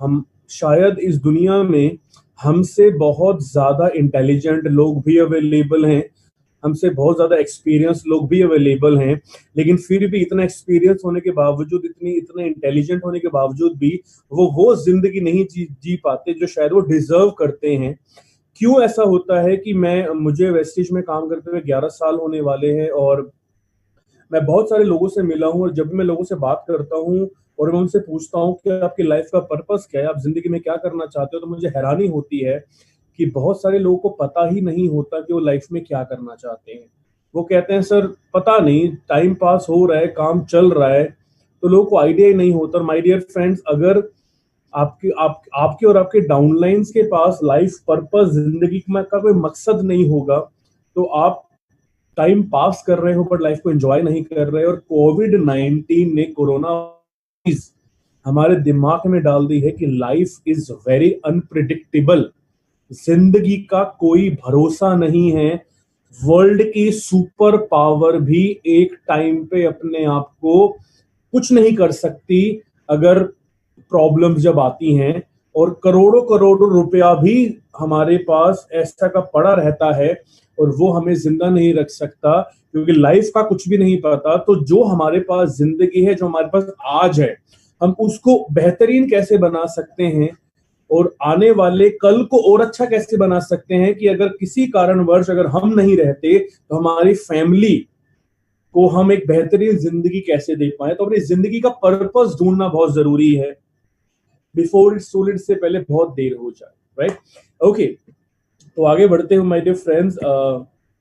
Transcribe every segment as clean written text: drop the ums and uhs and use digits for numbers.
हम शायद इस दुनिया में हमसे बहुत ज़्यादा इंटेलिजेंट लोग भी अवेलेबल हैं, हमसे बहुत ज़्यादा एक्सपीरियंस लोग भी अवेलेबल हैं, लेकिन फिर भी इतना एक्सपीरियंस होने के बावजूद, इतने इंटेलिजेंट होने के बावजूद भी वो ज़िंदगी नहीं जी जी पाते जो शायद वो डिज़र्व करते हैं। क्यों ऐसा होता है कि मुझे वेस्टिज में काम करते हुए 11 साल होने वाले हैं और मैं बहुत सारे लोगों से मिला हूँ और जब भी मैं लोगों से बात करता हूँ और मैं उनसे पूछता हूँ कि आपकी लाइफ का पर्पस क्या है, आप जिंदगी में क्या करना चाहते हो, तो मुझे हैरानी होती है कि बहुत सारे लोगों को पता ही नहीं होता कि वो लाइफ में क्या करना चाहते हैं। वो कहते हैं सर पता नहीं, टाइम पास हो रहा है, काम चल रहा है, तो लोगों को आइडिया ही नहीं होता। और माय डियर फ्रेंड्स, अगर आपके और आपके डाउनलाइंस के पास लाइफ पर्पस, जिंदगी का कोई मकसद नहीं होगा, तो आप टाइम पास कर रहे हो बट लाइफ को एंजॉय नहीं कर रहे। और कोविड 19 ने, कोरोना हमारे दिमाग में डाल दी है कि लाइफ इज वेरी अनप्रिडिक्टेबल। जिंदगी का कोई भरोसा नहीं है। वर्ल्ड की सुपर पावर भी एक टाइम पे अपने आप को कुछ नहीं कर सकती अगर प्रॉब्लम्स जब आती हैं। और करोड़ों करोड़ों रुपया भी हमारे पास ऐसा का पड़ा रहता है और वो हमें जिंदा नहीं रख सकता, क्योंकि लाइफ का कुछ भी नहीं पता। तो जो हमारे पास जिंदगी है, जो हमारे पास आज है, हम उसको बेहतरीन कैसे बना सकते हैं और आने वाले कल को और अच्छा कैसे बना सकते हैं कि अगर किसी कारणवश अगर हम नहीं रहते तो हमारी फैमिली को हम एक बेहतरीन जिंदगी कैसे दे पाए। तो अपनी जिंदगी का पर्पस ढूंढना बहुत जरूरी है, बिफोर इट्स टू लेट, से पहले बहुत देर हो जाए। Right, okay. तो आगे बढ़ते हुए माय डियर फ्रेंड्स,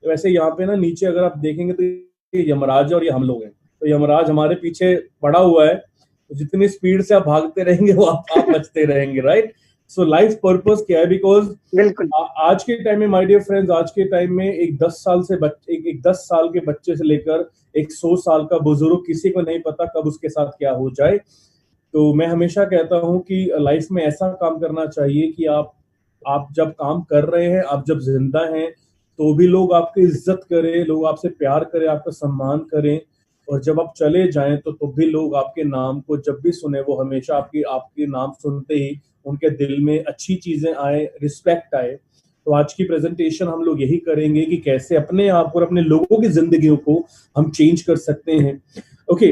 वैसे यहाँ पे ना नीचे अगर आप देखेंगे तो ये यमराज और ये हम लोग हैं। तो यमराज हमारे पीछे पड़ा हुआ है, तो जितनी स्पीड से आप भागते रहेंगे वो आप बचते रहेंगे। राइट। सो लाइफ पर्पस क्या है? बिकॉज बिल्कुल। आज के टाइम में माय डियर फ्रेंड्स, आज के टाइम में एक 10 साल के बच्चे से लेकर एक 100 साल का बुजुर्ग, किसी को नहीं पता कब उसके साथ क्या हो जाए। तो मैं हमेशा कहता हूँ कि लाइफ में ऐसा काम करना चाहिए कि आप जब काम कर रहे हैं, आप जब जिंदा हैं, तो भी लोग आपकी इज्जत करें, लोग आपसे प्यार करें, आपका सम्मान करें। और जब आप चले जाएं तो भी लोग आपके नाम को जब भी सुने, वो हमेशा आपकी आपके नाम सुनते ही उनके दिल में अच्छी चीजें आए, रिस्पेक्ट आए। तो आज की प्रेजेंटेशन हम लोग यही करेंगे कि कैसे अपने आप और अपने लोगों की जिंदगियों को हम चेंज कर सकते हैं। ओके।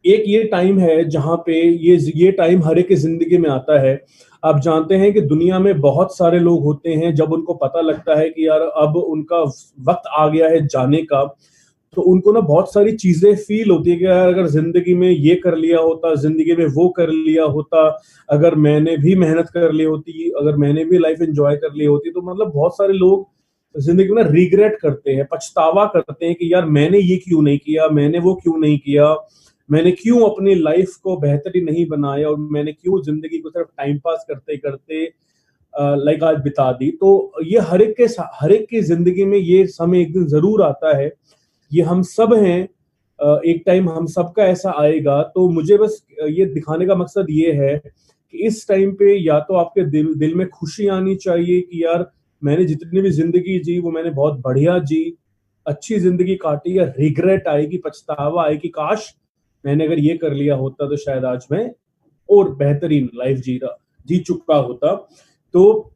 एक ये टाइम है जहां पे ये टाइम हर एक की जिंदगी में आता है। आप जानते हैं कि दुनिया में बहुत सारे लोग होते हैं, जब उनको पता लगता है कि यार अब उनका वक्त आ गया है जाने का, तो उनको ना बहुत सारी चीजें फील होती है कि यार अगर जिंदगी में ये कर लिया होता, जिंदगी में वो कर लिया होता, अगर मैंने भी मेहनत कर ली होती, अगर मैंने भी लाइफ एंजॉय कर ली होती। तो मतलब बहुत सारे लोग जिंदगी में रिग्रेट करते हैं, पछतावा करते हैं कि यार मैंने ये क्यों नहीं किया, मैंने वो क्यों नहीं किया, मैंने क्यों अपनी लाइफ को बेहतरीन नहीं बनाया और मैंने क्यों जिंदगी को सिर्फ टाइम पास करते करते लाइक आज बिता दी। तो ये हर एक की जिंदगी में ये समय एक दिन जरूर आता है। ये हम सब हैं। एक टाइम हम सबका ऐसा आएगा। तो मुझे बस ये दिखाने का मकसद ये है कि इस टाइम पे या तो आपके दिल में खुशी आनी चाहिए कि यार मैंने जितनी भी जिंदगी जी वो मैंने बहुत बढ़िया जी, अच्छी जिंदगी काटी, या रिग्रेट आएगी, पछतावा आएगी, काश मैंने अगर ये कर लिया होता तो शायद आज मैं और बेहतरीन लाइफ जी चुका होता। तो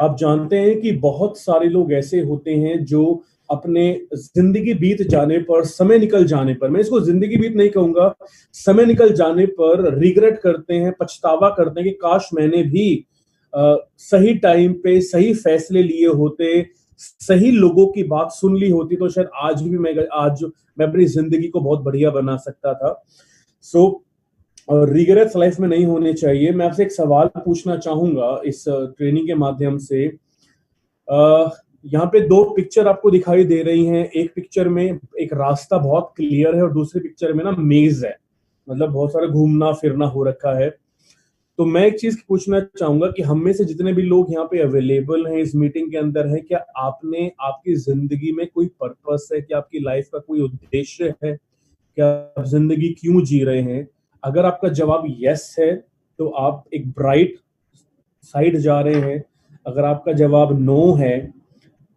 आप जानते हैं कि बहुत सारे लोग ऐसे होते हैं जो अपने जिंदगी बीत जाने पर, समय निकल जाने पर, मैं इसको जिंदगी बीत नहीं कहूंगा, समय निकल जाने पर रिग्रेट करते हैं, पछतावा करते हैं कि काश मैंने भी सही टाइम पे सही फैसले लिए होते, सही लोगों की बात सुन ली होती, तो शायद आज मैं अपनी जिंदगी को बहुत बढ़िया बना सकता था। सो और रिग्रेट्स लाइफ में नहीं होने चाहिए। मैं आपसे एक सवाल पूछना चाहूंगा इस ट्रेनिंग के माध्यम से। यहाँ पे दो पिक्चर आपको दिखाई दे रही हैं। एक पिक्चर में एक रास्ता बहुत क्लियर है और दूसरी पिक्चर में ना मेज है, मतलब बहुत सारा घूमना फिरना हो रखा है। तो मैं एक चीज पूछना चाहूंगा कि हम में से जितने भी लोग यहाँ पे अवेलेबल हैं इस मीटिंग के अंदर हैं, क्या आपने आपकी जिंदगी में कोई पर्पस है? क्या आपकी लाइफ का कोई उद्देश्य है? क्या आप जिंदगी क्यों जी रहे हैं? अगर आपका जवाब यस है तो आप एक ब्राइट साइड जा रहे हैं। अगर आपका जवाब नो है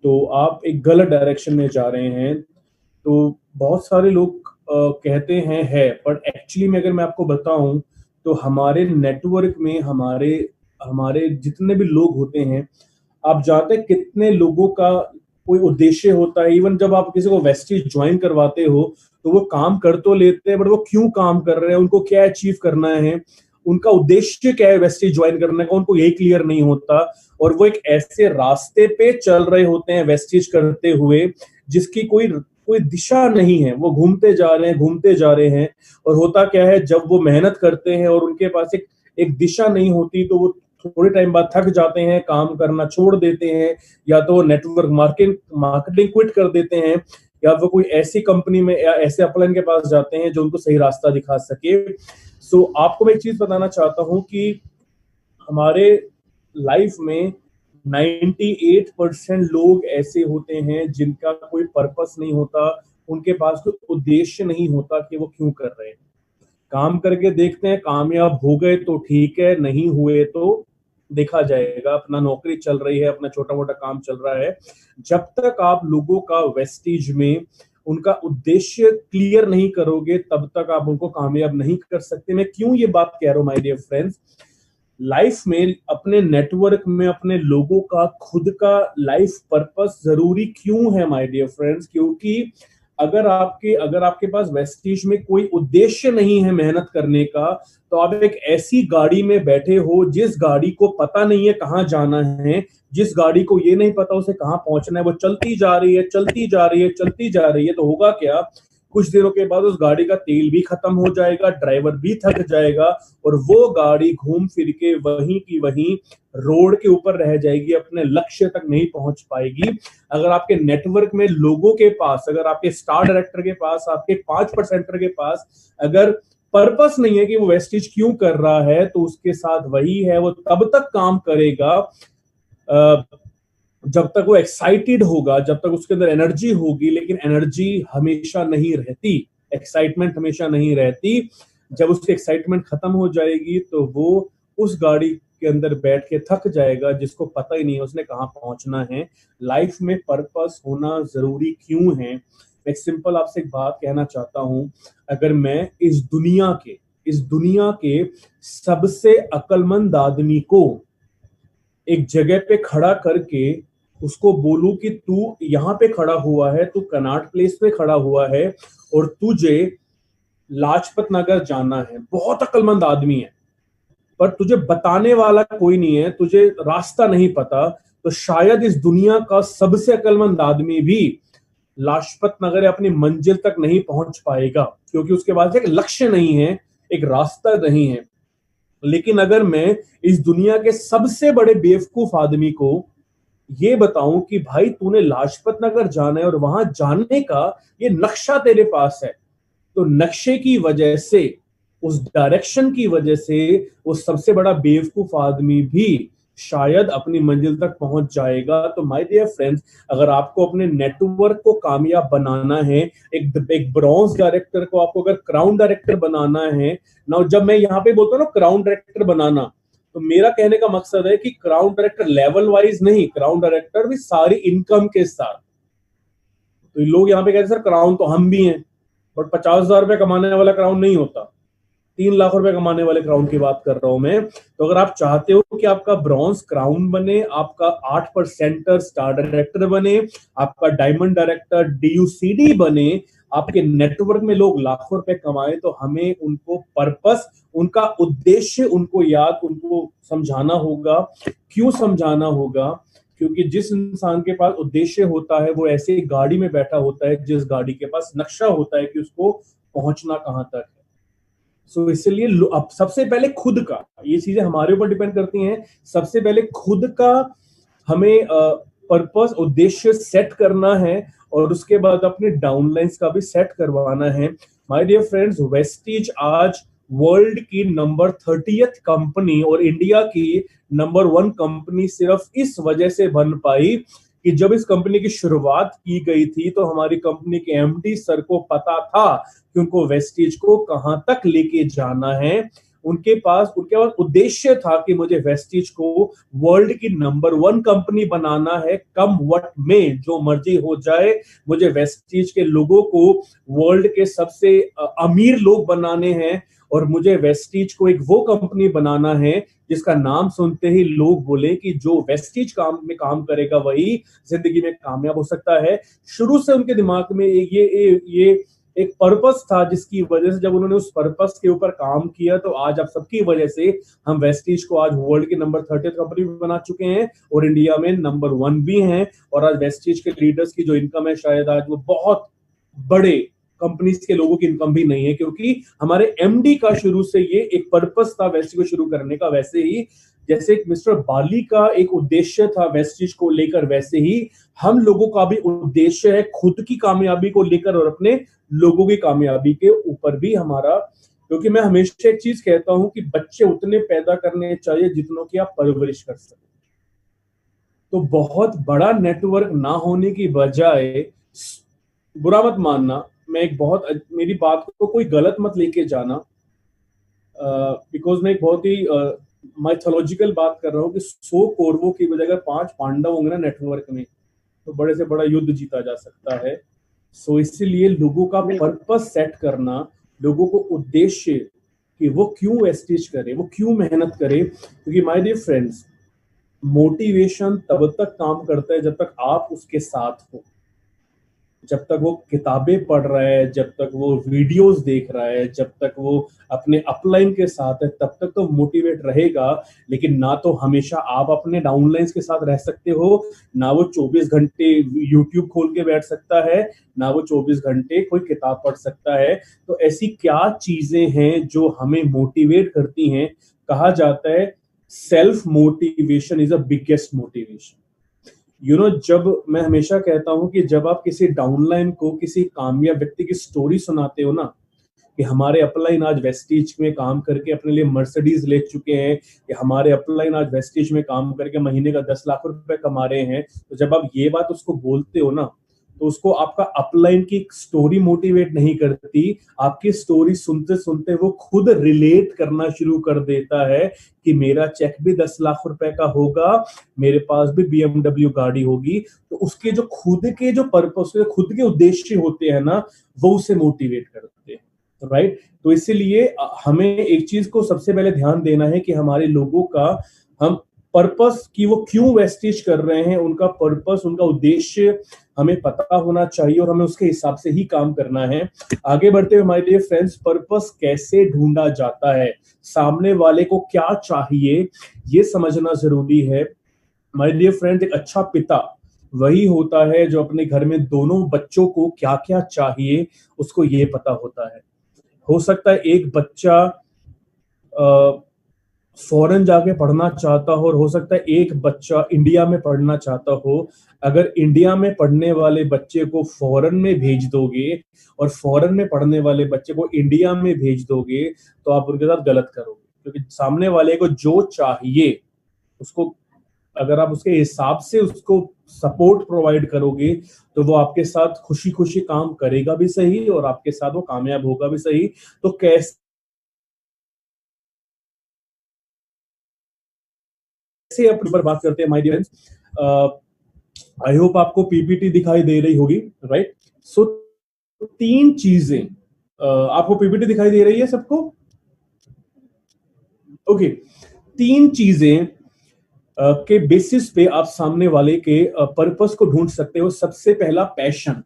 तो आप एक गलत डायरेक्शन में जा रहे हैं। तो बहुत सारे लोग कहते हैं है, पर एक्चुअली में अगर मैं आपको बताऊं तो हमारे नेटवर्क में हमारे हमारे जितने भी लोग होते हैं, आप जानते हैं कितने लोगों का कोई उद्देश्य होता है। इवन जब आप किसी को वेस्टीज ज्वाइन करवाते हो तो वो काम कर तो लेते हैं, बट वो क्यों काम कर रहे हैं, उनको क्या अचीव करना है, उनका उद्देश्य क्या है वेस्टीज ज्वाइन करने का, उनको यही क्लियर नहीं होता। और वो एक ऐसे रास्ते पे चल रहे होते हैं वेस्टीज करते हुए जिसकी कोई कोई दिशा नहीं है, वो घूमते जा रहे हैं घूमते जा रहे हैं। और होता क्या है, जब वो मेहनत करते हैं और उनके पास एक एक दिशा नहीं होती तो वो थोड़े टाइम बाद थक जाते हैं, काम करना छोड़ देते हैं, या तो नेटवर्क मार्केटिंग मार्केटिंग क्विट कर देते हैं, या वो कोई ऐसी कंपनी में या ऐसे अपलाइन के पास जाते हैं जो उनको सही रास्ता दिखा सके। सो आपको मैं एक चीज बताना चाहता हूं कि हमारे लाइफ में 98% लोग ऐसे होते हैं जिनका कोई पर्पस नहीं होता, उनके पास कोई उद्देश्य नहीं होता कि वो क्यों कर रहे हैं। काम करके देखते हैं, कामयाब हो गए तो ठीक है, नहीं हुए तो देखा जाएगा, अपना नौकरी चल रही है, अपना छोटा मोटा काम चल रहा है। जब तक आप लोगों का वेस्टीज में उनका उद्देश्य क्लियर नहीं करोगे तब तक आप उनको कामयाब नहीं कर सकते। मैं क्यों ये बात कह रहा हूं माय डियर फ्रेंड्स, लाइफ में अपने नेटवर्क में अपने लोगों का खुद का लाइफ पर्पस जरूरी क्यों है माय डियर फ्रेंड्स, क्योंकि अगर आपके पास वेस्टीज में कोई उद्देश्य नहीं है मेहनत करने का, तो आप एक ऐसी गाड़ी में बैठे हो जिस गाड़ी को पता नहीं है कहां जाना है, जिस गाड़ी को ये नहीं पता उसे कहां पहुंचना है, वो चलती जा रही है चलती जा रही है चलती जा रही है। तो होगा क्या, कुछ दिनों के बाद उस गाड़ी का तेल भी खत्म हो जाएगा, ड्राइवर भी थक जाएगा, और वो गाड़ी घूम फिर के वहीं की वहीं रोड के ऊपर रह जाएगी, अपने लक्ष्य तक नहीं पहुंच पाएगी। अगर आपके नेटवर्क में लोगों के पास, अगर आपके स्टार डायरेक्टर के पास, आपके 5% के पास अगर पर्पस नहीं है कि वो वेस्टिज क्यों कर रहा है, तो उसके साथ वही है, वो तब तक काम करेगा जब तक वो एक्साइटेड होगा, जब तक उसके अंदर एनर्जी होगी। लेकिन एनर्जी हमेशा नहीं रहती, एक्साइटमेंट हमेशा नहीं रहती। जब उसकी एक्साइटमेंट खत्म हो जाएगी तो वो उस गाड़ी के अंदर बैठ के थक जाएगा, जिसको पता ही नहीं है उसने कहाँ पहुंचना है। लाइफ में पर्पस होना जरूरी क्यों है, मैं सिंपल आपसे एक बात कहना चाहता हूं। अगर मैं इस दुनिया के सबसे अक्लमंद आदमी को एक जगह पे खड़ा करके उसको बोलूं कि तू यहाँ पे खड़ा हुआ है, तू कनॉट प्लेस पे खड़ा हुआ है और तुझे लाजपत नगर जाना है, बहुत अक्लमंद आदमी है, पर तुझे बताने वाला कोई नहीं है, तुझे रास्ता नहीं पता, तो शायद इस दुनिया का सबसे अक्लमंद आदमी भी लाजपत नगर अपनी मंजिल तक नहीं पहुंच पाएगा, क्योंकि उसके पास एक लक्ष्य नहीं है, एक रास्ता नहीं है। लेकिन अगर मैं इस दुनिया के सबसे बड़े बेवकूफ आदमी को ये बताऊं कि भाई तूने लाजपत नगर जाना है और वहां जाने का ये नक्शा तेरे पास है, तो नक्शे की वजह से, उस डायरेक्शन की वजह से वो सबसे बड़ा बेवकूफ आदमी भी शायद अपनी मंजिल तक पहुंच जाएगा। तो माय डियर फ्रेंड्स, अगर आपको अपने नेटवर्क को कामयाब बनाना है, एक ब्रॉन्ज डायरेक्टर को आपको अगर क्राउन डायरेक्टर बनाना है ना, जब मैं यहाँ पे बोलता हूँ ना क्राउन डायरेक्टर बनाना, तो मेरा कहने का मकसद है कि क्राउन डायरेक्टर लेवल वाइज नहीं, क्राउन डायरेक्टर भी सारी इनकम के साथ। तो लोग यहाँ पे कहते हैं सर क्राउन तो हम भी हैं, बट 50,000 रुपए कमाने वाला क्राउन नहीं होता, 3 लाख रुपए कमाने वाले क्राउन की बात कर रहा हूं मैं। तो अगर आप चाहते हो कि आपका ब्रॉन्ज क्राउन बने, आपका 8% स्टार डायरेक्टर बने, आपका डायमंड डायरेक्टर DUCD बने, आपके नेटवर्क में लोग लाखों रुपए कमाए, तो हमें उनको पर्पस, उनका उद्देश्य उनको याद, उनको समझाना होगा। क्यों समझाना होगा, क्योंकि जिस इंसान के पास उद्देश्य होता है वो ऐसे गाड़ी में बैठा होता है जिस गाड़ी के पास नक्शा होता है कि उसको पहुंचना कहां तक है। सो इसलिए अब सबसे पहले खुद का, ये चीजें हमारे ऊपर डिपेंड करती हैं, सबसे पहले खुद का हमें पर्पस, उद्देश्य सेट करना है, और उसके बाद अपने डाउनलाइंस का भी सेट करवाना है। माय डियर फ्रेंड्स, वेस्टीज आज वर्ल्ड की नंबर 30th कंपनी और इंडिया की नंबर 1 कंपनी सिर्फ इस वजह से बन पाई कि जब इस कंपनी की शुरुआत की गई थी तो हमारी कंपनी के MD सर को पता था कि उनको वेस्टीज को कहां तक लेके जाना है। उनके पास उद्देश्य था कि मुझे वेस्टीज को वर्ल्ड की नंबर 1 कंपनी बनाना है, कम वट में, जो मर्जी हो जाए, मुझे वेस्टीज के लोगों को वर्ल्ड के सबसे अमीर लोग बनाने हैं। और मुझे वेस्टीज को एक वो कंपनी बनाना है जिसका नाम सुनते ही लोग बोले कि जो वेस्टीज काम में काम करेगा वही जिंदगी में कामयाब हो सकता है। शुरू से उनके दिमाग में ये एक पर्पस था, जिसकी वजह से जब उन्होंने उस पर्पस के ऊपर काम किया तो आज आप सबकी वजह से हम वेस्टीज को आज वर्ल्ड की नंबर 30 कंपनी बना चुके हैं और इंडिया में नंबर 1 भी हैं। और आज वेस्टीज के लीडर्स की जो इनकम है शायद आज वो बहुत बड़े कंपनीज के लोगों की इनकम भी नहीं है, क्योंकि हमारे एमडी का शुरू से ये एक पर्पस था वेस्टीज को शुरू करने का। वैसे ही जैसे मिस्टर बाली का एक उद्देश्य था वेस्टीज को लेकर, वैसे ही हम लोगों का भी उद्देश्य है खुद की कामयाबी को लेकर और अपने लोगों की कामयाबी के ऊपर भी हमारा। क्योंकि मैं हमेशा एक चीज कहता हूं कि बच्चे उतने पैदा करने चाहिए जितनों की आप परवरिश कर सकें। तो बहुत बड़ा नेटवर्क ना होने की बजाय, बुरा मत मानना, मैं एक बहुत मेरी बात को कोई गलत मत लेके जाना, बिकॉज मैं एक बहुत ही माइथोलॉजिकल बात कर रहा हूँ कि 100 कौरवों की बजाय अगर 5 पांडव होंगे ना नेटवर्क में तो बड़े से बड़ा युद्ध जीता जा सकता है। सो इसीलिए लोगों का पर्पस सेट करना, लोगों को उद्देश्य कि वो क्यों वेस्टेज करे, वो क्यों मेहनत करे। क्योंकि माय डियर फ्रेंड्स, मोटिवेशन तब तक काम करता है जब तक आप उसके साथ हो। जब तक वो किताबें पढ़ रहा है, जब तक वो वीडियोस देख रहा है, जब तक वो अपने अपलाइन के साथ है, तब तक तो मोटिवेट रहेगा। लेकिन ना तो हमेशा आप अपने डाउनलाइंस के साथ रह सकते हो, ना वो 24 घंटे यूट्यूब खोल के बैठ सकता है, ना वो 24 घंटे कोई किताब पढ़ सकता है। तो ऐसी क्या चीजें हैं जो हमें मोटिवेट करती हैं? कहा जाता है self motivation is the biggest motivation. जब मैं हमेशा कहता हूं कि जब आप किसी डाउनलाइन को किसी कामयाब व्यक्ति की स्टोरी सुनाते हो ना, कि हमारे अपलाइन आज वेस्टीज में काम करके अपने लिए मर्सिडीज ले चुके हैं, कि हमारे अपलाइन आज वेस्टीज में काम करके महीने का 10 लाख रुपए कमा रहे हैं, तो जब आप ये बात उसको बोलते हो ना, तो उसको आपका अपलाइन की स्टोरी मोटिवेट नहीं करती। आपकी स्टोरी सुनते सुनते वो खुद रिलेट करना शुरू कर देता है कि मेरा चेक भी 10 लाख रुपए का होगा, मेरे पास भी BMW गाड़ी होगी। तो उसके जो खुद के जो पर्पस, खुद के उद्देश्य होते हैं ना, वो उसे मोटिवेट करते हैं, राइट। तो इसीलिए हमें एक चीज को सबसे पहले ध्यान देना है कि हमारे लोगों का हम पर्पस की वो क्यों वेस्टेज कर रहे हैं, उनका पर्पस, उनका उद्देश्य हमें पता होना चाहिए और हमें उसके हिसाब से ही काम करना है। आगे बढ़ते हुए माय डियर फ्रेंड्स, पर्पस कैसे ढूंढा जाता है, सामने वाले को क्या चाहिए ये समझना जरूरी है। माय डियर फ्रेंड, एक अच्छा पिता वही होता है जो अपने घर में दोनों बच्चों को क्या क्या चाहिए उसको ये पता होता है। हो सकता है एक बच्चा फॉरेन जाके पढ़ना चाहता हो और हो सकता है एक बच्चा इंडिया में पढ़ना चाहता हो। अगर इंडिया में पढ़ने वाले बच्चे को फॉरेन में भेज दोगे और फॉरेन में पढ़ने वाले बच्चे को इंडिया में भेज दोगे तो आप उनके साथ गलत करोगे, क्योंकि सामने वाले को जो चाहिए उसको, अगर आप उसके हिसाब से उसको सपोर्ट प्रोवाइड करोगे तो वो आपके साथ खुशी खुशी काम करेगा भी सही और आपके साथ वो कामयाब होगा भी सही। तो कैसे अपने ऊपर बात करते हैं my dear friends. I hope आपको पीपीटी दिखाई दे रही होगी, राइट। सो 3 चीजें, आपको पीपीटी दिखाई दे रही है सबको? ओके, 3 चीजें के बेसिस पे आप सामने वाले के पर्पस को ढूंढ सकते हो। सबसे पहला पैशन।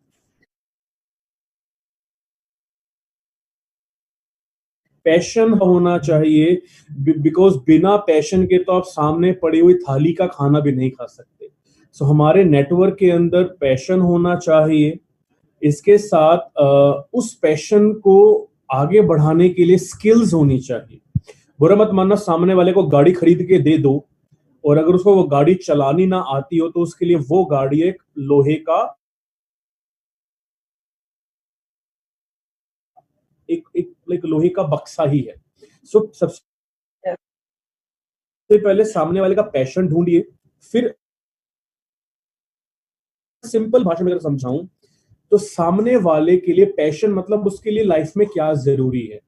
पैशन होना चाहिए, बिकॉज बिना पैशन के तो आप सामने पड़ी हुई थाली का खाना भी नहीं खा सकते। सो हमारे नेटवर्क के अंदर पैशन होना चाहिए। इसके साथ उस पैशन को आगे बढ़ाने के लिए स्किल्स होनी चाहिए। बुरा मत मानना, सामने वाले को गाड़ी खरीद के दे दो और अगर उसको वो गाड़ी चलानी ना आती हो तो उसके लिए वो गाड़ी एक लोहे का एक लोहे का बक्सा ही है। सो सबसे पहले सामने वाले का पैशन ढूंढिए। फिर सिंपल भाषा में अगर समझाऊं तो सामने वाले के लिए पैशन मतलब उसके लिए लाइफ में क्या जरूरी है।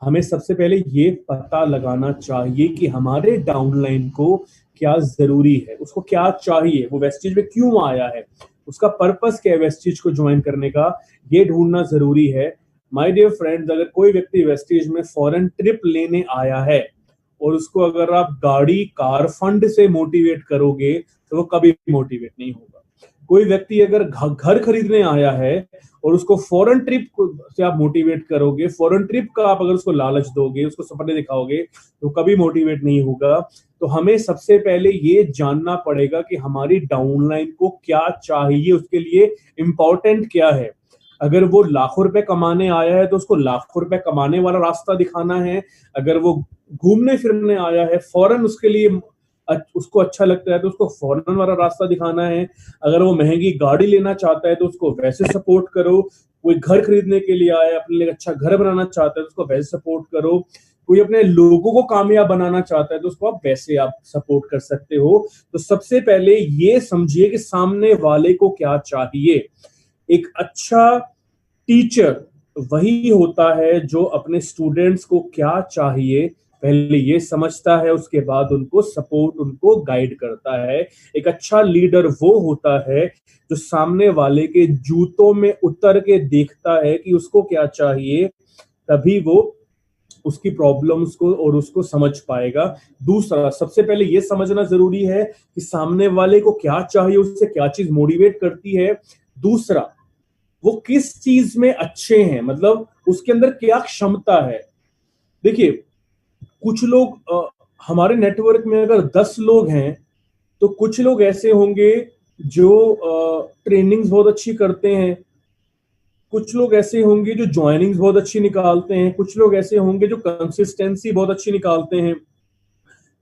हमें सबसे पहले ये पता लगाना चाहिए कि हमारे डाउनलाइन को क्या जरूरी है, उसको क्या चाहिए, वो वेस्टेज में क्यों आया है, उसका पर्पस क्या है वेस्टेज को ज्वाइन करने का, ये ढूंढना जरूरी है। माय डियर फ्रेंड्स, अगर कोई व्यक्ति वेस्टेज में फॉरेन ट्रिप लेने आया है और उसको अगर आप गाड़ी कार फंड से मोटिवेट करोगे तो वो कभी मोटिवेट नहीं होगा। कोई व्यक्ति अगर घर खरीदने आया है और उसको फॉरेन ट्रिप से आप मोटिवेट करोगे, फॉरेन ट्रिप का आप अगर उसको लालच दोगे, उसको सपने दिखाओगे, तो कभी मोटिवेट नहीं होगा। तो हमें सबसे पहले ये जानना पड़ेगा कि हमारी डाउनलाइन को क्या चाहिए, उसके लिए इंपॉर्टेंट क्या है। अगर वो लाखों रुपए कमाने आया है तो उसको लाखों रुपए कमाने वाला रास्ता दिखाना है। अगर वो घूमने फिरने आया है, फॉरेन उसके लिए उसको अच्छा लगता है तो उसको फॉरेन वाला रास्ता दिखाना है। अगर वो महंगी गाड़ी लेना चाहता है तो उसको वैसे सपोर्ट करो। कोई घर खरीदने के लिए आया, अपने लिए अच्छा घर बनाना चाहता है तो उसको वैसे सपोर्ट करो। कोई अपने लोगों को कामयाब बनाना चाहता है तो उसको आप वैसे आप सपोर्ट कर सकते हो। तो सबसे पहले ये समझिए कि सामने वाले को क्या चाहिए। एक अच्छा टीचर वही होता है जो अपने स्टूडेंट्स को क्या चाहिए पहले ये समझता है, उसके बाद उनको सपोर्ट, उनको गाइड करता है। एक अच्छा लीडर वो होता है जो सामने वाले के जूतों में उतर के देखता है कि उसको क्या चाहिए, तभी वो उसकी प्रॉब्लम्स को और उसको समझ पाएगा। दूसरा, सबसे पहले ये समझना जरूरी है कि सामने वाले को क्या चाहिए, उससे क्या चीज मोटिवेट करती है। दूसरा, वो किस चीज में अच्छे हैं, मतलब उसके अंदर क्या क्षमता है। देखिए, कुछ लोग हमारे नेटवर्क में अगर 10 लोग हैं तो कुछ लोग ऐसे होंगे जो ट्रेनिंग्स बहुत अच्छी करते हैं, कुछ लोग ऐसे होंगे जो ज्वाइनिंग्स बहुत अच्छी निकालते हैं, कुछ लोग ऐसे होंगे जो कंसिस्टेंसी बहुत अच्छी निकालते हैं,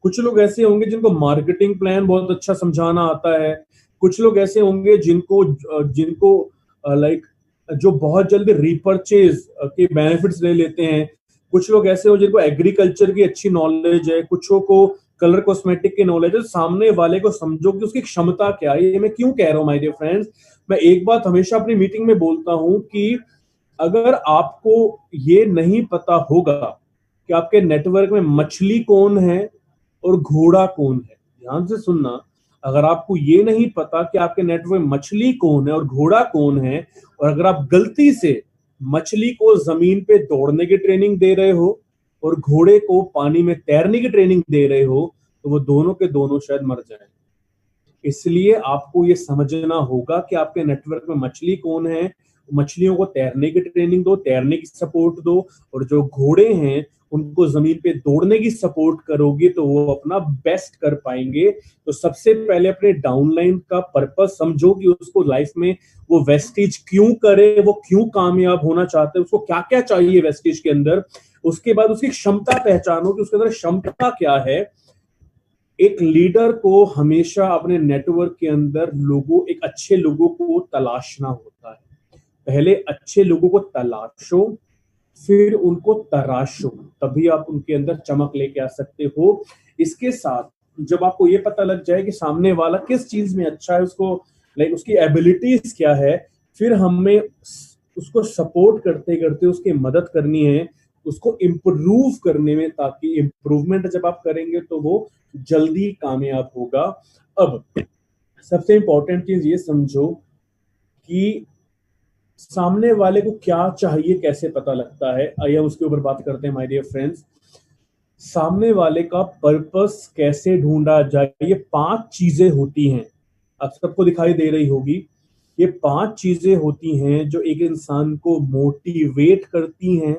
कुछ लोग ऐसे होंगे जिनको मार्केटिंग प्लान बहुत अच्छा समझाना आता है, कुछ लोग ऐसे होंगे जिनको जिनको लाइक जो बहुत जल्दी रीपर्चेज के बेनिफिट्स ले लेते हैं, कुछ लोग ऐसे हो जिनको एग्रीकल्चर की अच्छी नॉलेज है, कुछों को कलर कॉस्मेटिक की नॉलेज है। सामने वाले को समझो कि उसकी क्षमता क्या है। ये मैं क्यों कह रहा हूँ माय डियर फ्रेंड्स, मैं एक बात हमेशा अपनी मीटिंग में बोलता हूं कि अगर आपको ये नहीं पता होगा कि आपके नेटवर्क में मछली कौन है और घोड़ा कौन है, ध्यान से सुनना, अगर आपको ये नहीं पता कि आपके नेटवर्क में मछली कौन है और घोड़ा कौन है, और अगर आप गलती से मछली को जमीन पे दौड़ने की ट्रेनिंग दे रहे हो और घोड़े को पानी में तैरने की ट्रेनिंग दे रहे हो, तो वो दोनों के दोनों शायद मर जाएं। इसलिए आपको ये समझना होगा कि आपके नेटवर्क में मछली कौन है, मछलियों को तैरने की ट्रेनिंग दो, तैरने की सपोर्ट दो, और जो घोड़े हैं उनको जमीन पे दौड़ने की सपोर्ट करोगे तो वो अपना बेस्ट कर पाएंगे। तो सबसे पहले अपने डाउनलाइन का पर्पस समझो कि उसको लाइफ में वो वेस्टेज क्यों करे, वो क्यों कामयाब होना चाहते हैं, उसको क्या क्या चाहिए वेस्टेज के अंदर। उसके बाद उसकी क्षमता पहचानो कि उसके अंदर क्षमता क्या है। एक लीडर को हमेशा अपने नेटवर्क के अंदर एक अच्छे लोगों को तलाशना होता है। पहले अच्छे लोगों को तलाशो, फिर उनको तराशो, तभी आप उनके अंदर चमक लेके आ सकते हो। इसके साथ जब आपको ये पता लग जाए कि सामने वाला किस चीज में अच्छा है, उसको लाइक उसकी एबिलिटीज क्या है, फिर हमें उसको सपोर्ट करते करते उसकी मदद करनी है, उसको इम्प्रूव करने में, ताकि इम्प्रूवमेंट जब आप करेंगे तो वो जल्दी कामयाब होगा। अब सबसे इंपॉर्टेंट चीज ये समझो कि सामने वाले को क्या चाहिए कैसे पता लगता है। आइए उसके ऊपर बात करते हैं माय डियर फ्रेंड्स। सामने वाले का पर्पस कैसे ढूंढा जाए, ये 5 चीजें होती हैं, आप सबको दिखाई दे रही होगी। ये 5 चीजें होती हैं जो एक इंसान को मोटिवेट करती हैं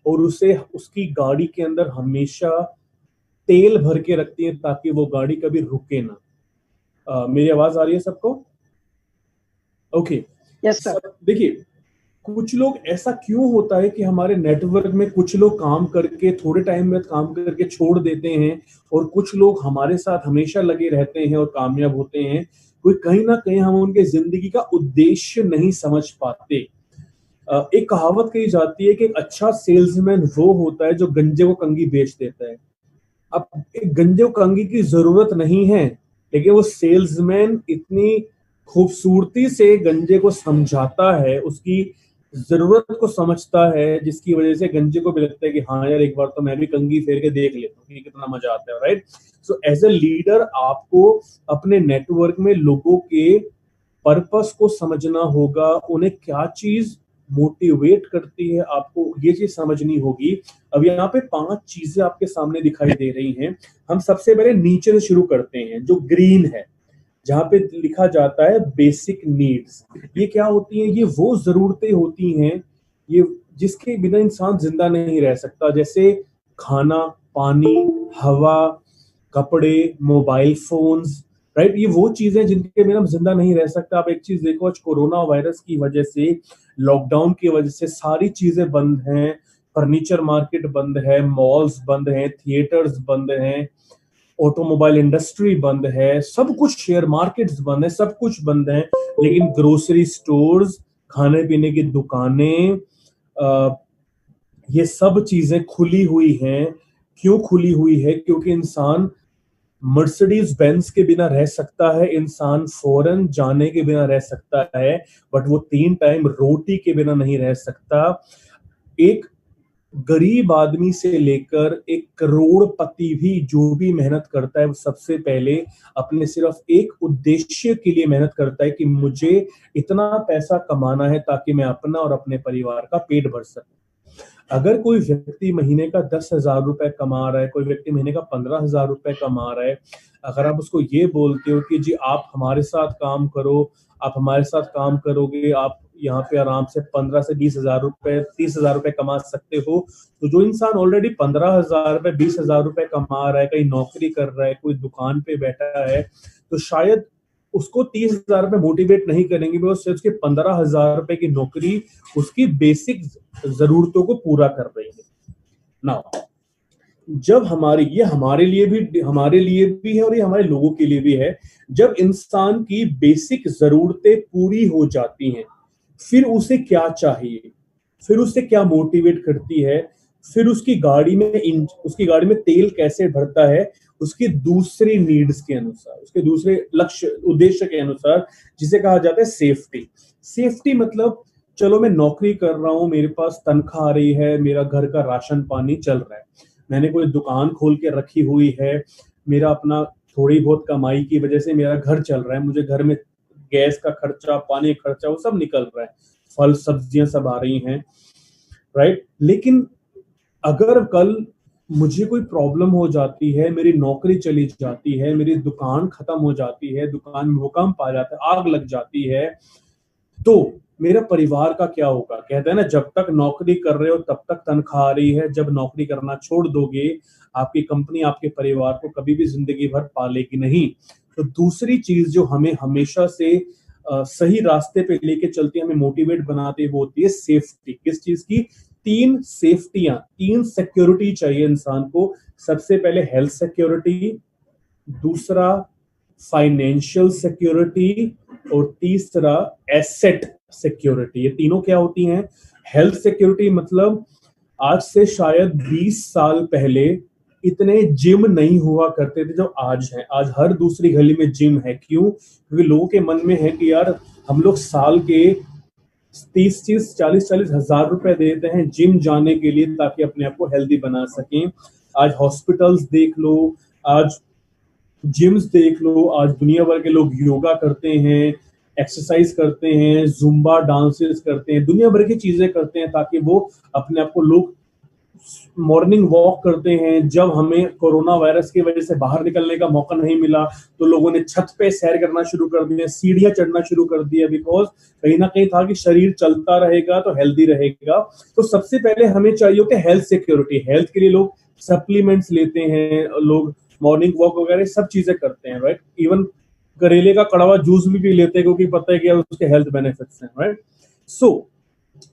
और उसे उसकी गाड़ी के अंदर हमेशा तेल भर के रखती हैं ताकि वो गाड़ी कभी रुके ना। मेरी आवाज आ रही है सबको? ओके। Yes sir. देखिए, कुछ लोग ऐसा क्यों होता है कि हमारे नेटवर्क में कुछ लोग काम करके थोड़े टाइम में काम करके छोड़ देते हैं और कुछ लोग हमारे साथ हमेशा लगे रहते हैं और कामयाब होते हैं। कोई कहीं ना कहीं हम उनके जिंदगी का उद्देश्य नहीं समझ पाते। एक कहावत कही जाती है कि एक अच्छा सेल्समैन वो होता है जो गंजे को कंघी बेच देता है। अब एक गंजे को कंघी की जरूरत नहीं है, लेकिन वो सेल्समैन इतनी खूबसूरती से गंजे को समझाता है, उसकी जरूरत को समझता है, जिसकी वजह से गंजे को भी लगता है कि हाँ यार, एक बार तो मैं भी कंघी फेर के देख लेता हूँ कि कितना मजा आता है, right. So as a leader आपको अपने नेटवर्क में लोगों के पर्पस को समझना होगा, उन्हें क्या चीज मोटिवेट करती है, आपको ये चीज समझनी होगी। अब यहाँ पे 5 चीजें आपके सामने दिखाई दे रही हैं। हम सबसे पहले नीचे से शुरू करते हैं, जो ग्रीन है, जहाँ पे लिखा जाता है बेसिक नीड्स। ये क्या होती हैं? ये वो जरूरतें होती हैं ये जिसके बिना इंसान जिंदा नहीं रह सकता, जैसे खाना, पानी, हवा, कपड़े, मोबाइल फोन्स, राइट? ये वो चीजें जिनके बिना हम जिंदा नहीं रह सकता। आप एक चीज देखो, आज कोरोना वायरस की वजह से, लॉकडाउन की वजह से सारी चीजें बंद हैं। फर्नीचर मार्केट बंद है, मॉल्स बंद हैं, थिएटर्स बंद हैं, ऑटोमोबाइल इंडस्ट्री बंद है, सब कुछ, शेयर मार्केट्स बंद है, सब कुछ बंद है। लेकिन ग्रोसरी स्टोर्स, खाने पीने की दुकानें, ये सब चीजें खुली हुई हैं। क्यों खुली हुई है? क्योंकि इंसान मर्सिडीज बेंज के बिना रह सकता है, इंसान फॉरेन जाने के बिना रह सकता है, बट वो 3 टाइम रोटी के बिना नहीं रह सकता। एक गरीब आदमी से लेकर एक करोड़पति भी जो भी मेहनत करता है, वो सबसे पहले अपने सिर्फ एक उद्देश्य के लिए मेहनत करता है कि मुझे इतना पैसा कमाना है ताकि मैं अपना और अपने परिवार का पेट भर सकूं। अगर कोई व्यक्ति महीने का 10,000 रुपए कमा रहा है, कोई व्यक्ति महीने का 15,000 रुपए कमा रहा है, अगर आप उसको ये बोलते हो कि जी आप हमारे साथ काम करो, आप हमारे साथ काम करोगे, आप यहाँ पे आराम से 15 से 20,000 रुपए, 30,000 रुपए कमा सकते हो, तो जो इंसान ऑलरेडी 15,000 रुपए, 20,000 रुपए कमा रहा है, कहीं नौकरी कर रहा है, कोई दुकान पे बैठा है, तो शायद उसको 30,000 रुपए मोटिवेट नहीं करेंगे, बिकॉज उसके 15,000 रुपए की नौकरी उसकी बेसिक जरूरतों को पूरा कर रही है ना। जब हमारे लिए भी है और ये हमारे लोगों के लिए भी है। जब इंसान की बेसिक जरूरतें पूरी हो जाती हैं, फिर उसे क्या चाहिए, फिर उसे क्या मोटिवेट करती है, फिर उसकी गाड़ी में तेल कैसे भरता है, उसकी दूसरी नीड्स के अनुसार, उसके दूसरे लक्ष्य उद्देश्य के अनुसार, जिसे कहा जाता है सेफ्टी। सेफ्टी मतलब, चलो मैं नौकरी कर रहा हूं, मेरे पास तनख्वाह आ रही है, मेरा घर का राशन पानी चल रहा है, मैंने कोई दुकान खोल के रखी हुई है, मेरा अपना थोड़ी बहुत कमाई की वजह से मेरा घर चल रहा है, मुझे घर में गैस का खर्चा, पानी का खर्चा, वो सब निकल रहा है, फल सब्जियां सब आ रही हैं, राइट? लेकिन अगर कल मुझे कोई प्रॉब्लम हो जाती है, मेरी नौकरी चली जाती है, मेरी दुकान खत्म हो जाती है, दुकान में भूकंप आ जाता है, आग लग जाती है, तो मेरा परिवार का क्या होगा? कहते हैं ना, जब तक नौकरी कर रहे हो तब तक तनख्वाह आ रही है, जब नौकरी करना छोड़ दोगे, आपकी कंपनी आपके परिवार को कभी भी जिंदगी भर पालेगी नहीं। तो दूसरी चीज जो हमें हमेशा से सही रास्ते पे लेके चलती है, हमें मोटिवेट बनाती है, वो होती है सेफ्टी। किस चीज की? 3 सेफ्टियां, 3 सिक्योरिटी चाहिए इंसान को। सबसे पहले हेल्थ सिक्योरिटी, दूसरा फाइनेंशियल सिक्योरिटी, और तीसरा एसेट सिक्योरिटी। ये तीनों क्या होती हैं? हेल्थ सिक्योरिटी मतलब, आज से शायद 20 साल पहले इतने जिम नहीं हुआ करते थे जो आज हैं। आज हर दूसरी गली में जिम है। क्यों? क्योंकि लोगों के मन में है कि यार हम लोग साल के 30 40 हजार रुपए देते हैं जिम जाने के लिए, ताकि अपने आप को हेल्दी बना सकें। आज हॉस्पिटल्स देख लो, आज जिम्स देख लो, आज दुनिया भर के लोग योगा करते हैं, एक्सरसाइज करते हैं, जुम्बा डांसेस करते हैं, दुनिया भर की चीजें करते हैं ताकि वो अपने आप को, लोग मॉर्निंग वॉक करते हैं। जब हमें कोरोना वायरस की वजह से बाहर निकलने का मौका नहीं मिला, तो लोगों ने छत पे सैर करना शुरू कर दिया, सीढ़ियां चढ़ना शुरू कर दिया, बिकॉज कहीं ना कहीं था कि शरीर चलता रहेगा तो हेल्दी रहेगा। तो सबसे पहले हमें चाहिए होता है हेल्थ सिक्योरिटी। हेल्थ के लिए लोग सप्लीमेंट्स लेते हैं, लोग मॉर्निंग वॉक वगैरह सब चीजें करते हैं, राइट? इवन करेले का कड़वा जूस भी पी लेते हैं, क्योंकि पता है कि उसके हेल्थ बेनिफिट्स हैं, राइट? सो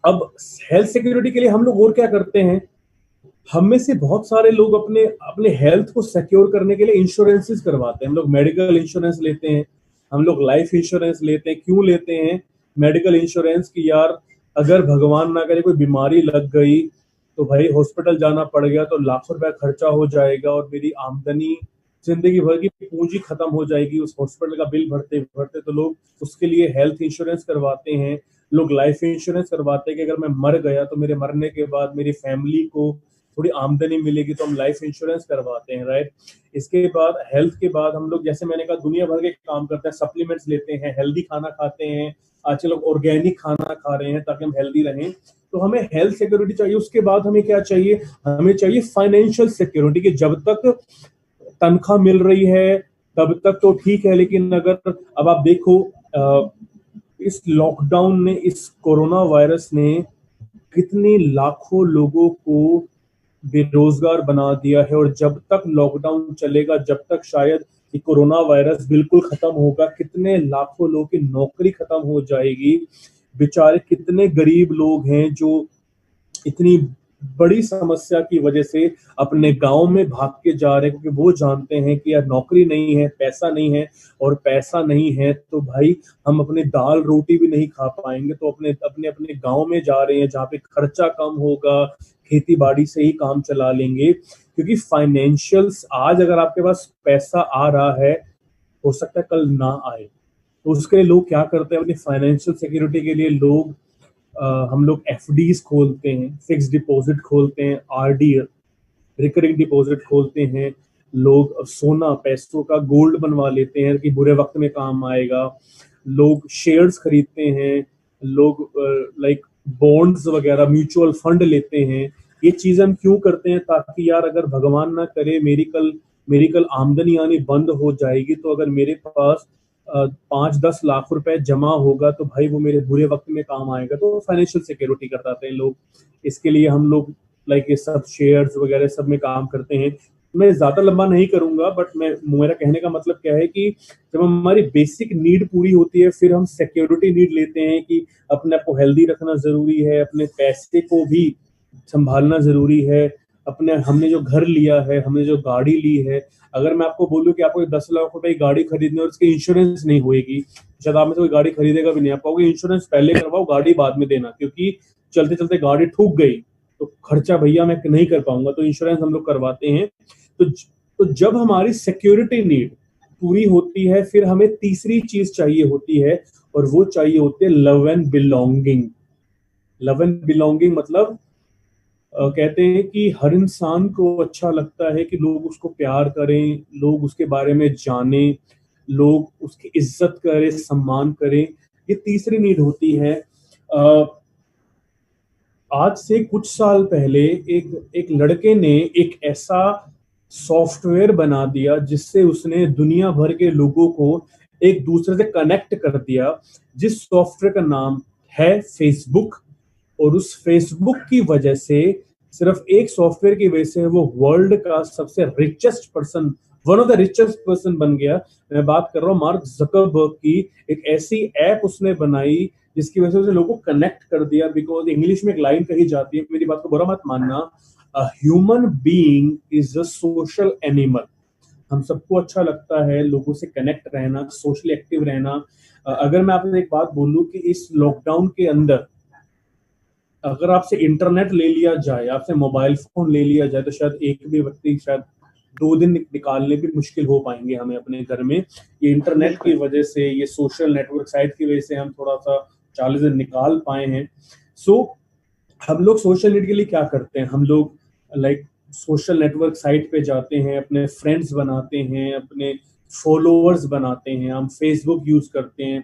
अब हेल्थ सिक्योरिटी के लिए हम लोग और क्या करते हैं? हम में से बहुत सारे लोग अपने अपने हेल्थ को सिक्योर करने के लिए इंश्योरेंसेस करवाते हैं। हम लोग मेडिकल इंश्योरेंस लेते हैं, हम लोग लाइफ इंश्योरेंस लेते हैं। क्यों लेते हैं मेडिकल इंश्योरेंस? की यार अगर भगवान ना करे कोई बीमारी लग गई, तो भाई हॉस्पिटल जाना पड़ गया तो लाखों रुपया खर्चा हो जाएगा, और मेरी आमदनी, जिंदगी भर की पूंजी खत्म हो जाएगी उस हॉस्पिटल का बिल भरते भरते। तो लोग उसके लिए हेल्थ इंश्योरेंस करवाते हैं। लोग लाइफ इंश्योरेंस करवाते हैं कि अगर मैं मर गया तो मेरे मरने के बाद मेरी फैमिली को थोड़ी आमदनी मिलेगी तो हम लाइफ इंश्योरेंस करवाते हैं, राइट? इसके बाद हेल्थ के बाद हम लोग, जैसे मैंने कहा, दुनिया भर के काम करते हैं, सप्लीमेंट्स लेते हैं, हेल्दी खाना खाते हैं, आजकल लोग ऑर्गेनिक खाना खा रहे हैं ताकि हम हेल्दी रहें। तो हमें हेल्थ सिक्योरिटी चाहिए। उसके बाद हमें क्या चाहिए? हमें चाहिए फाइनेंशियल सिक्योरिटी, कि जब तक तनख्वाह मिल रही है तब तक तो ठीक है, लेकिन अगर अब आप देखो, इस लॉकडाउन ने, इस कोरोना वायरस ने कितने लाखों लोगों को बेरोजगार बना दिया है। और जब तक लॉकडाउन चलेगा, जब तक शायद ये कोरोना वायरस बिल्कुल खत्म होगा, कितने लाखों लोगों की नौकरी खत्म हो जाएगी। बेचारे कितने गरीब लोग हैं जो इतनी बड़ी समस्या की वजह से अपने गांव में भाग के जा रहे हैं, क्योंकि वो जानते हैं कि यार नौकरी नहीं है, पैसा नहीं है, और पैसा नहीं है तो भाई हम अपने दाल रोटी भी नहीं खा पाएंगे। तो अपने अपने अपने गांव में जा रहे हैं जहाँ पे खर्चा कम होगा, खेती बाड़ी से ही काम चला लेंगे। क्योंकि फाइनेंशियल्स, आज अगर आपके पास पैसा आ रहा है, हो सकता है कल ना आए। तो उसके लिए लोग क्या करते हैं? अपनी फाइनेंशियल सिक्योरिटी के लिए हम लोग एफडीज खोलते हैं, फिक्स डिपॉजिट खोलते हैं, आरडी, रिकरिंग डिपॉजिट खोलते हैं। लोग सोना, पैसों का गोल्ड बनवा लेते हैं कि बुरे वक्त में काम आएगा। लोग शेयर्स खरीदते हैं, लोग लाइक बॉन्ड्स वगैरह, म्यूचुअल फंड लेते हैं। ये चीज हम क्यों करते हैं? ताकि यार अगर भगवान ना करे मेरी कल आमदनी आनी बंद हो जाएगी, तो अगर मेरे पास 5-10 लाख रुपए जमा होगा तो भाई वो मेरे बुरे वक्त में काम आएगा। तो फाइनेंशियल सिक्योरिटी करते हैं लोग। इसके लिए हम लोग लाइक ये सब शेयर्स वगैरह सब में काम करते हैं। मैं ज्यादा लंबा नहीं करूंगा, बट मेरा कहने का मतलब क्या है कि जब हमारी बेसिक नीड पूरी होती है, फिर हम सिक्योरिटी नीड लेते हैं कि अपने आप को हेल्दी रखना जरूरी है, अपने पैसे को भी संभालना जरूरी है। हमने जो घर लिया है, हमने जो गाड़ी ली है, अगर मैं आपको बोलूं कि आपको 10 लाख रुपए की गाड़ी खरीदनी है और उसकी इंश्योरेंस नहीं होएगी, शायद आप में से कोई गाड़ी खरीदेगा भी नहीं। आप कहोगे इंश्योरेंस पहले करवाओ, गाड़ी बाद में देना, क्योंकि चलते चलते गाड़ी ठुक गई तो खर्चा भैया मैं नहीं कर पाऊंगा। तो इंश्योरेंस हम लोग करवाते हैं। तो जब हमारी सिक्योरिटी नीड पूरी होती है, फिर हमें तीसरी चीज चाहिए होती है, और वो चाहिए होती है love and belonging. Love and belonging मतलब कहते हैं कि हर इंसान को अच्छा लगता है कि लोग उसको प्यार करें, लोग उसके बारे में जानें, लोग उसकी इज्जत करें, सम्मान करें। ये तीसरी नीड होती है। अ, आज से कुछ साल पहले एक एक लड़के ने एक ऐसा सॉफ्टवेयर बना दिया जिससे उसने दुनिया भर के लोगों को एक दूसरे से कनेक्ट कर दिया, जिस सॉफ्टवेयर का नाम है फेसबुक। और उस फेसबुक की वजह से, सिर्फ एक सॉफ्टवेयर की वजह से, वो वर्ल्ड का सबसे richest person, one of the richest person बन गया। मैं बात कर रहा हूँ मार्क जकरबर्ग की। एक ऐसी ऐप उसने बनाई जिसकी वजह से उसने लोगों को कनेक्ट कर दिया। बिकॉज इंग्लिश में एक लाइन कही जाती है, मेरी बात को बुरा मत मानना, a human being is a social animal. हम सबको अच्छा लगता है लोगों से कनेक्ट रहना, सोशली एक्टिव रहना। अगर मैं आपसे एक बात बोलूं कि इस लॉकडाउन के अंदर अगर आपसे इंटरनेट ले लिया जाए, आपसे मोबाइल फोन ले लिया जाए, तो शायद एक भी व्यक्ति, शायद 2 दिन निकालने भी मुश्किल हो पाएंगे हमें अपने घर में। ये इंटरनेट की वजह से, ये सोशल नेटवर्क साइट की वजह से हम थोड़ा सा 40 दिन निकाल पाए हैं। सो हम लोग सोशल मीडिया के लिए क्या करते हैं? हम लोग लाइक सोशल नेटवर्क साइट पे जाते हैं, अपने फ्रेंड्स बनाते हैं, अपने फॉलोअर्स बनाते हैं। हम फेसबुक यूज करते हैं,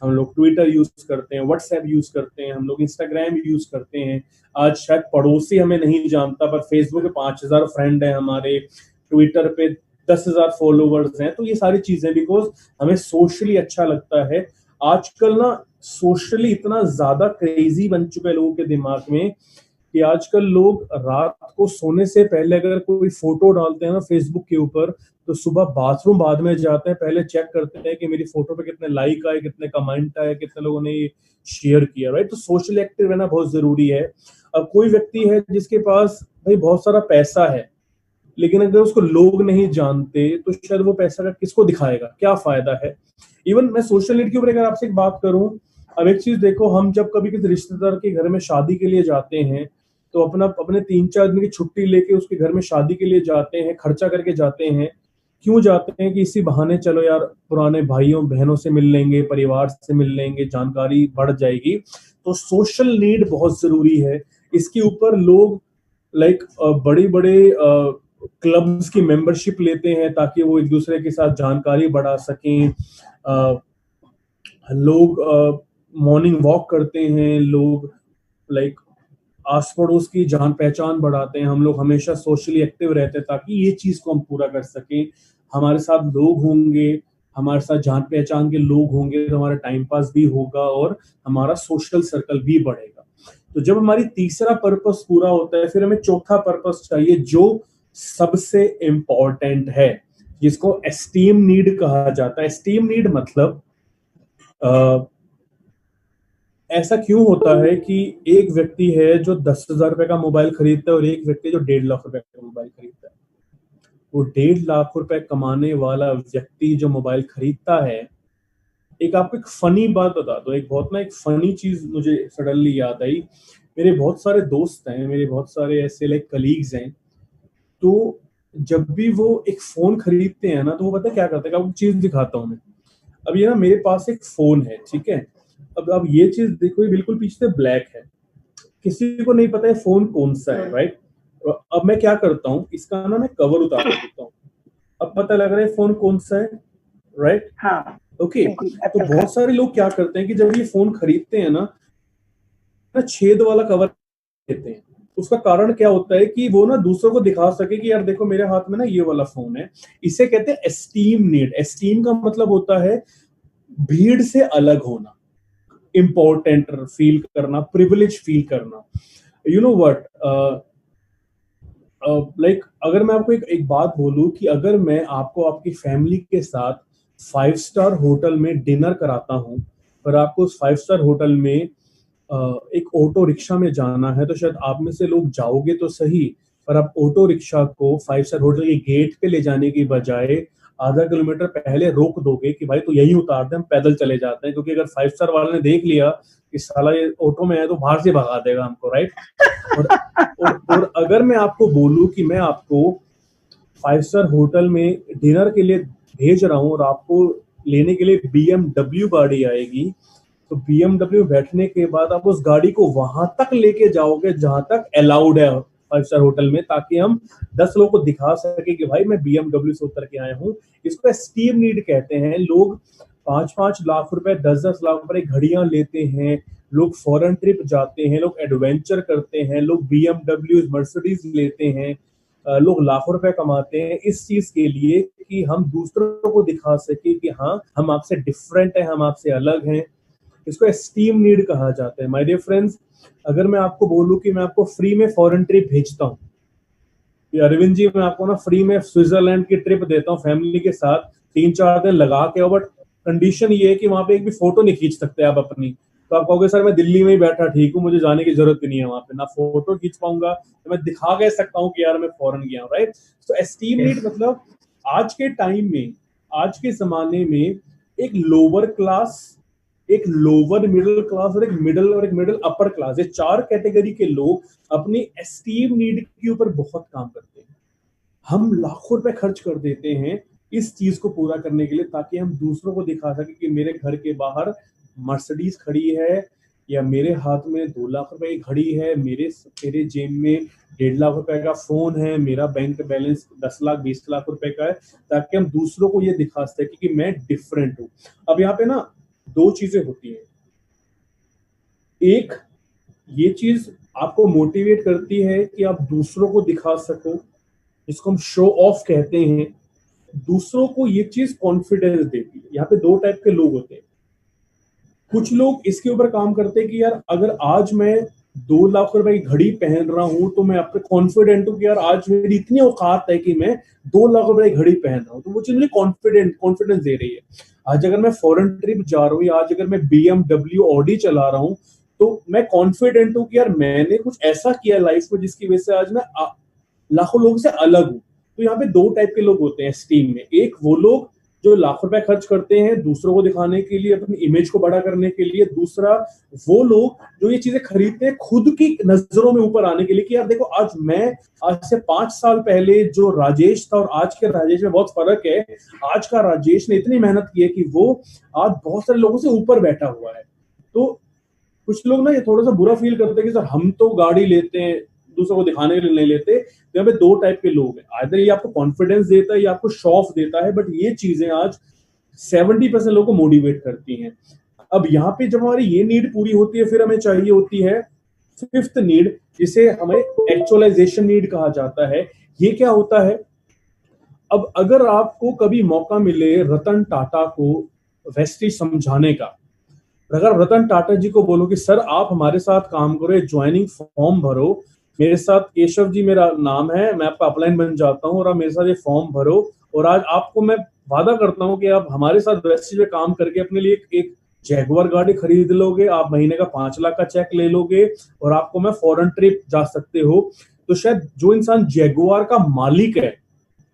हम लोग ट्विटर यूज करते हैं, व्हाट्सएप यूज करते हैं, हम लोग इंस्टाग्राम यूज करते हैं। आज शायद पड़ोसी हमें नहीं जानता, पर फेसबुक पे 5,000 फ्रेंड है हमारे, ट्विटर पे 10,000 फॉलोवर्स हैं। तो ये सारी चीजें बिकॉज हमें सोशली अच्छा लगता है। आजकल ना सोशली इतना ज्यादा क्रेजी बन चुका है लोगों के दिमाग में कि आजकल लोग रात को सोने से पहले अगर कोई फोटो डालते हैं ना फेसबुक के ऊपर, तो सुबह बाथरूम बाद में जाते हैं, पहले चेक करते हैं कि मेरी फोटो पे कितने लाइक आए, कितने कमेंट आए, कितने लोगों ने शेयर किया, राइट? तो सोशल एक्टिव रहना बहुत जरूरी है। अब कोई व्यक्ति है जिसके पास भाई बहुत सारा पैसा है, लेकिन अगर उसको लोग नहीं जानते तो शायद वो पैसा का किसको दिखाएगा, क्या फायदा है? इवन मैं सोशल मीडिया के ऊपर अगर आपसे एक बात करूं, अब एक चीज देखो, हम जब कभी किसी रिश्तेदार के घर में शादी के लिए जाते हैं, तो अपने 3-4 दिन की छुट्टी लेके उसके घर में शादी के लिए जाते हैं, खर्चा करके जाते हैं। क्यों जाते हैं? कि इसी बहाने चलो यार पुराने भाइयों बहनों से मिल लेंगे, परिवार से मिल लेंगे, जानकारी बढ़ जाएगी। तो सोशल नीड बहुत जरूरी है। इसके ऊपर लोग लाइक बड़े बड़े क्लब्स की मेंबरशिप लेते हैं ताकि वो एक दूसरे के साथ जानकारी बढ़ा सकें। लोग मॉर्निंग वॉक करते हैं, लोग लाइक आस पड़ोस की जान पहचान बढ़ाते हैं, हम लोग हमेशा सोशली एक्टिव रहते हैं ताकि ये चीज को हम पूरा कर सकें। हमारे साथ लोग होंगे, हमारे साथ जान पहचान के लोग होंगे तो हमारा टाइम पास भी होगा और हमारा सोशल सर्कल भी बढ़ेगा। तो जब हमारी तीसरा पर्पस पूरा होता है, फिर हमें चौथा पर्पस चाहिए जो सबसे इंपॉर्टेंट है, जिसको एस्टीम नीड कहा जाता है। एस्टीम नीड मतलब ऐसा क्यों होता है कि एक व्यक्ति है जो 10,000 रुपए का मोबाइल खरीदता है और एक व्यक्ति जो 1.5 लाख रुपए का मोबाइल खरीदता है। वो 1.5 लाख रुपए कमाने वाला व्यक्ति जो मोबाइल खरीदता है, एक आपको एक फनी बात बता दो, एक बहुत ना एक फनी चीज मुझे सडनली याद आई। मेरे बहुत सारे दोस्त हैं, मेरे बहुत सारे ऐसे लाइक कलीग्स हैं, तो जब भी वो एक फोन खरीदते हैं ना, तो वो पता है क्या करते हैं, आपको चीज दिखाता हूँ मैं। अब ये ना मेरे पास एक फोन है, ठीक है। अब ये चीज देखो, ये बिल्कुल पीछे से ब्लैक है, किसी को नहीं पता है फोन कौन सा है, राइट। अब मैं क्या करता हूँ, इसका ना मैं कवर उतार देता हूँ, अब पता लग रहा है फोन कौन सा है, राइट। हाँ, ओके। बिल्कुल तो एप्पल का। बहुत सारे लोग क्या करते हैं कि जब ये फोन खरीदते हैं ना छेद वाला कवर देते हैं। उसका कारण क्या होता है कि वो ना दूसरों को दिखा सके कि यार देखो मेरे हाथ में ना ये वाला फोन है। इसे कहते हैं एस्टीम नीड। एस्टीम का मतलब होता है भीड़ से अलग होना, इंपॉर्टेंट फील करना, प्रिविलेज फील करना। यू नो व्हाट, लाइक अगर मैं आपको एक बात बोलूं कि अगर मैं आपको आपकी फैमिली के साथ 5 स्टार होटल में डिनर कराता हूं, पर आपको उस 5 स्टार होटल में एक ऑटो रिक्शा में जाना है, तो शायद आप में से लोग जाओगे तो सही, पर आप ऑटो रिक्शा को 5 स्टार होटल के गेट पे ले जाने की बजाय आधा किलोमीटर पहले रोक दोगे कि भाई तो यही उतार दे, हम पैदल चले जाते हैं। क्योंकि अगर 5 स्टार वाले ने देख लिया कि साला ये ऑटो में है तो बाहर से भगा देगा हमको, राइट। और और अगर मैं आपको बोलूं कि मैं आपको 5 स्टार होटल में डिनर के लिए भेज रहा हूं और आपको लेने के लिए BMW गाड़ी आएगी, तो BMW बैठने के बाद आप उस गाड़ी को वहां तक लेके जाओगे जहां तक अलाउड है 5 स्टार होटल में, ताकि हम 10 लोगों को दिखा सके कि भाई मैं BMW से उतर के आया हूँ। इसको एस्टीम नीड कहते हैं। लोग 5-5 लाख रुपए, 10-10 लाख रुपए घड़ियां लेते हैं, लोग फॉरेन ट्रिप जाते हैं, लोग एडवेंचर करते हैं, लोग BMW मर्सिडीज लेते हैं, लोग लाखों रुपए कमाते हैं इस चीज के लिए कि हम दूसरों को दिखा सके कि हाँ हम आपसे डिफरेंट है, हम आपसे अलग हैं। इसको एस्टीम नीड कहा जाता है। माय डियर फ्रेंड्स, अगर मैं आपको बोलूं कि मैं आपको फ्री में फॉरेन ट्रिप भेजता हूँ, अरविंद जी मैं आपको ना फ्री में स्विट्जरलैंड की ट्रिप देता हूँ फैमिली के साथ, 3-4 दिन लगा के, बट कंडीशन ये है कि वहां पे एक भी फोटो नहीं खींच सकते आप अपनी। तो आप कहोगे सर मैं दिल्ली में ही बैठा ठीक हूँ, मुझे जाने की जरूरत भी नहीं है वहां पे, ना फोटो खींच पाऊंगा, तो मैं दिखा कह सकता हूँ कि यार मैं फॉरेन गया हूँ, राइट। तो एस्टीम नीड मतलब आज के टाइम में, आज के जमाने में एक लोअर क्लास, एक लोअर मिडिल क्लास और एक मिडिल अपर क्लास, ये 4 कैटेगरी के लोग अपनी एस्टीम नीड के ऊपर बहुत काम करते हैं। हम लाखों रुपए खर्च कर देते हैं इस चीज को पूरा करने के लिए, ताकि हम दूसरों को दिखा सके कि मेरे घर के बाहर मर्सिडीज खड़ी है, या मेरे हाथ में 2 लाख रुपए की घड़ी है, मेरे जेब में 1.5 लाख रुपए का फोन है, मेरा बैंक बैलेंस 10 लाख 20 लाख रुपए का है, ताकि हम दूसरों को ये दिखा सके कि मैं डिफरेंट हूं। अब यहाँ पे ना 2 चीजें होती हैं। एक, ये चीज आपको मोटिवेट करती है कि आप दूसरों को दिखा सको, जिसको हम शो ऑफ कहते हैं। दूसरों को ये चीज कॉन्फिडेंस देती है। यहाँ पे 2 टाइप के लोग होते हैं। कुछ लोग इसके ऊपर काम करते हैं कि यार अगर आज मैं 2 लाख रुपए की घड़ी पहन रहा हूं तो मैं अपने कॉन्फिडेंट हूं कि यार आज मेरी इतनी औकात है कि मैं 2 लाख रुपए की घड़ी पहन रहा हूं, तो वो चीज मुझे कॉन्फिडेंस दे रही है। आज अगर मैं फॉरेन ट्रिप जा रहा हूँ, या आज अगर मैं BMW ऑडी चला रहा हूँ, तो मैं कॉन्फिडेंट हूँ कि यार मैंने कुछ ऐसा किया लाइफ में जिसकी वजह से आज मैं लाखों लोगों से अलग हूं। तो यहाँ पे 2 टाइप के लोग होते हैं स्टीम में। एक वो लोग जो लाखों रुपए खर्च करते हैं दूसरों को दिखाने के लिए, अपनी इमेज को बड़ा करने के लिए। दूसरा वो लोग जो ये चीजें खरीदते हैं खुद की नजरों में ऊपर आने के लिए कि यार देखो आज मैं, आज से 5 साल पहले जो राजेश था और आज के राजेश में बहुत फर्क है। आज का राजेश ने इतनी मेहनत की है कि वो आज बहुत सारे लोगों से ऊपर बैठा हुआ है। तो कुछ लोग ना ये थोड़ा सा बुरा फील करते हैं कि सर हम तो गाड़ी लेते हैं, दूसरों को दिखाने के लिए नहीं लेते। तो यहाँ पे दो टाइप के लोग हैं, आइदर ये आपको कॉन्फिडेंस देता है या आपको शो ऑफ देता है, बट ये चीजें आज 70% लोगों को मोटिवेट करती हैं। अब यहाँ पे जब हमारी ये नीड पूरी होती है, फिर हमें चाहिए होती है फिफ्थ नीड, जिसे हमें एक्चुअलाइजेशन नीड कहा जाता है। ये क्या होता है? अब अगर आपको कभी मौका मिले रतन टाटा को वेस्टेज समझाने का, अगर रतन टाटा जी को बोलो कि सर आप हमारे साथ काम करो, ज्वाइनिंग फॉर्म भरो, मेरे साथ केशव जी मेरा नाम है, मैं आपका अपलाइन बन जाता हूँ और आप मेरे साथ ये फॉर्म भरो, और आज आपको मैं वादा करता हूँ कि आप हमारे साथ वेस्टेज में काम करके अपने लिए एक जैगुआर गाड़ी खरीद लोगे, आप महीने का 5 लाख का चेक ले लोगे और आपको मैं फॉरेन ट्रिप जा सकते हो। तो शायद जो इंसान जैगुआर का मालिक है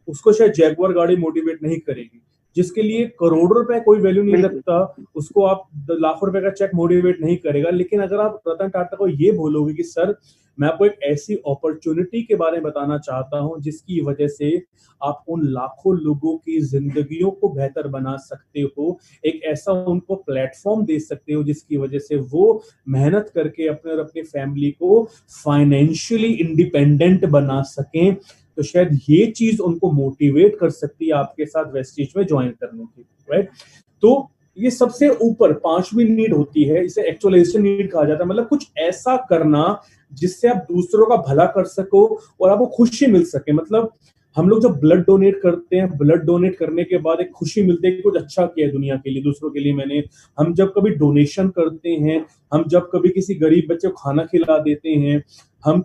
उसको शायद जैगुआर गाड़ी मोटिवेट नहीं करेगी। जिसके लिए करोड़ों रुपए कोई वैल्यू नहीं रखता, उसको आप लाखों रुपए का चेक मोटिवेट नहीं करेगा। लेकिन अगर आप रतन टाटा को ये बोलोगे कि सर मैं आपको एक ऐसी अपॉर्चुनिटी के बारे में बताना चाहता हूं जिसकी वजह से आप उन लाखों लोगों की जिंदगियों को बेहतर बना सकते हो, एक ऐसा उनको प्लेटफॉर्म दे सकते हो जिसकी वजह से वो मेहनत करके अपने और अपनी फैमिली को फाइनेंशियली इंडिपेंडेंट बना सकें, तो शायद ये चीज उनको मोटिवेट कर सकती है आपके साथ वेस्टेज में ज्वाइन करने की, राइट? तो ये सबसे ऊपर पांचवी नीड होती है, इसे एक्चुअलाइजेशन नीड कहा जाता है। मतलब कुछ ऐसा करना जिससे आप दूसरों का भला कर सको और आपको खुशी मिल सके। मतलब हम लोग जब ब्लड डोनेट करते हैं, ब्लड डोनेट करने के बाद एक खुशी मिलती है कि कुछ अच्छा किया है दुनिया के लिए, दूसरों के लिए मैंने। हम जब कभी डोनेशन करते हैं, हम जब कभी किसी गरीब बच्चे को खाना खिला देते हैं, हम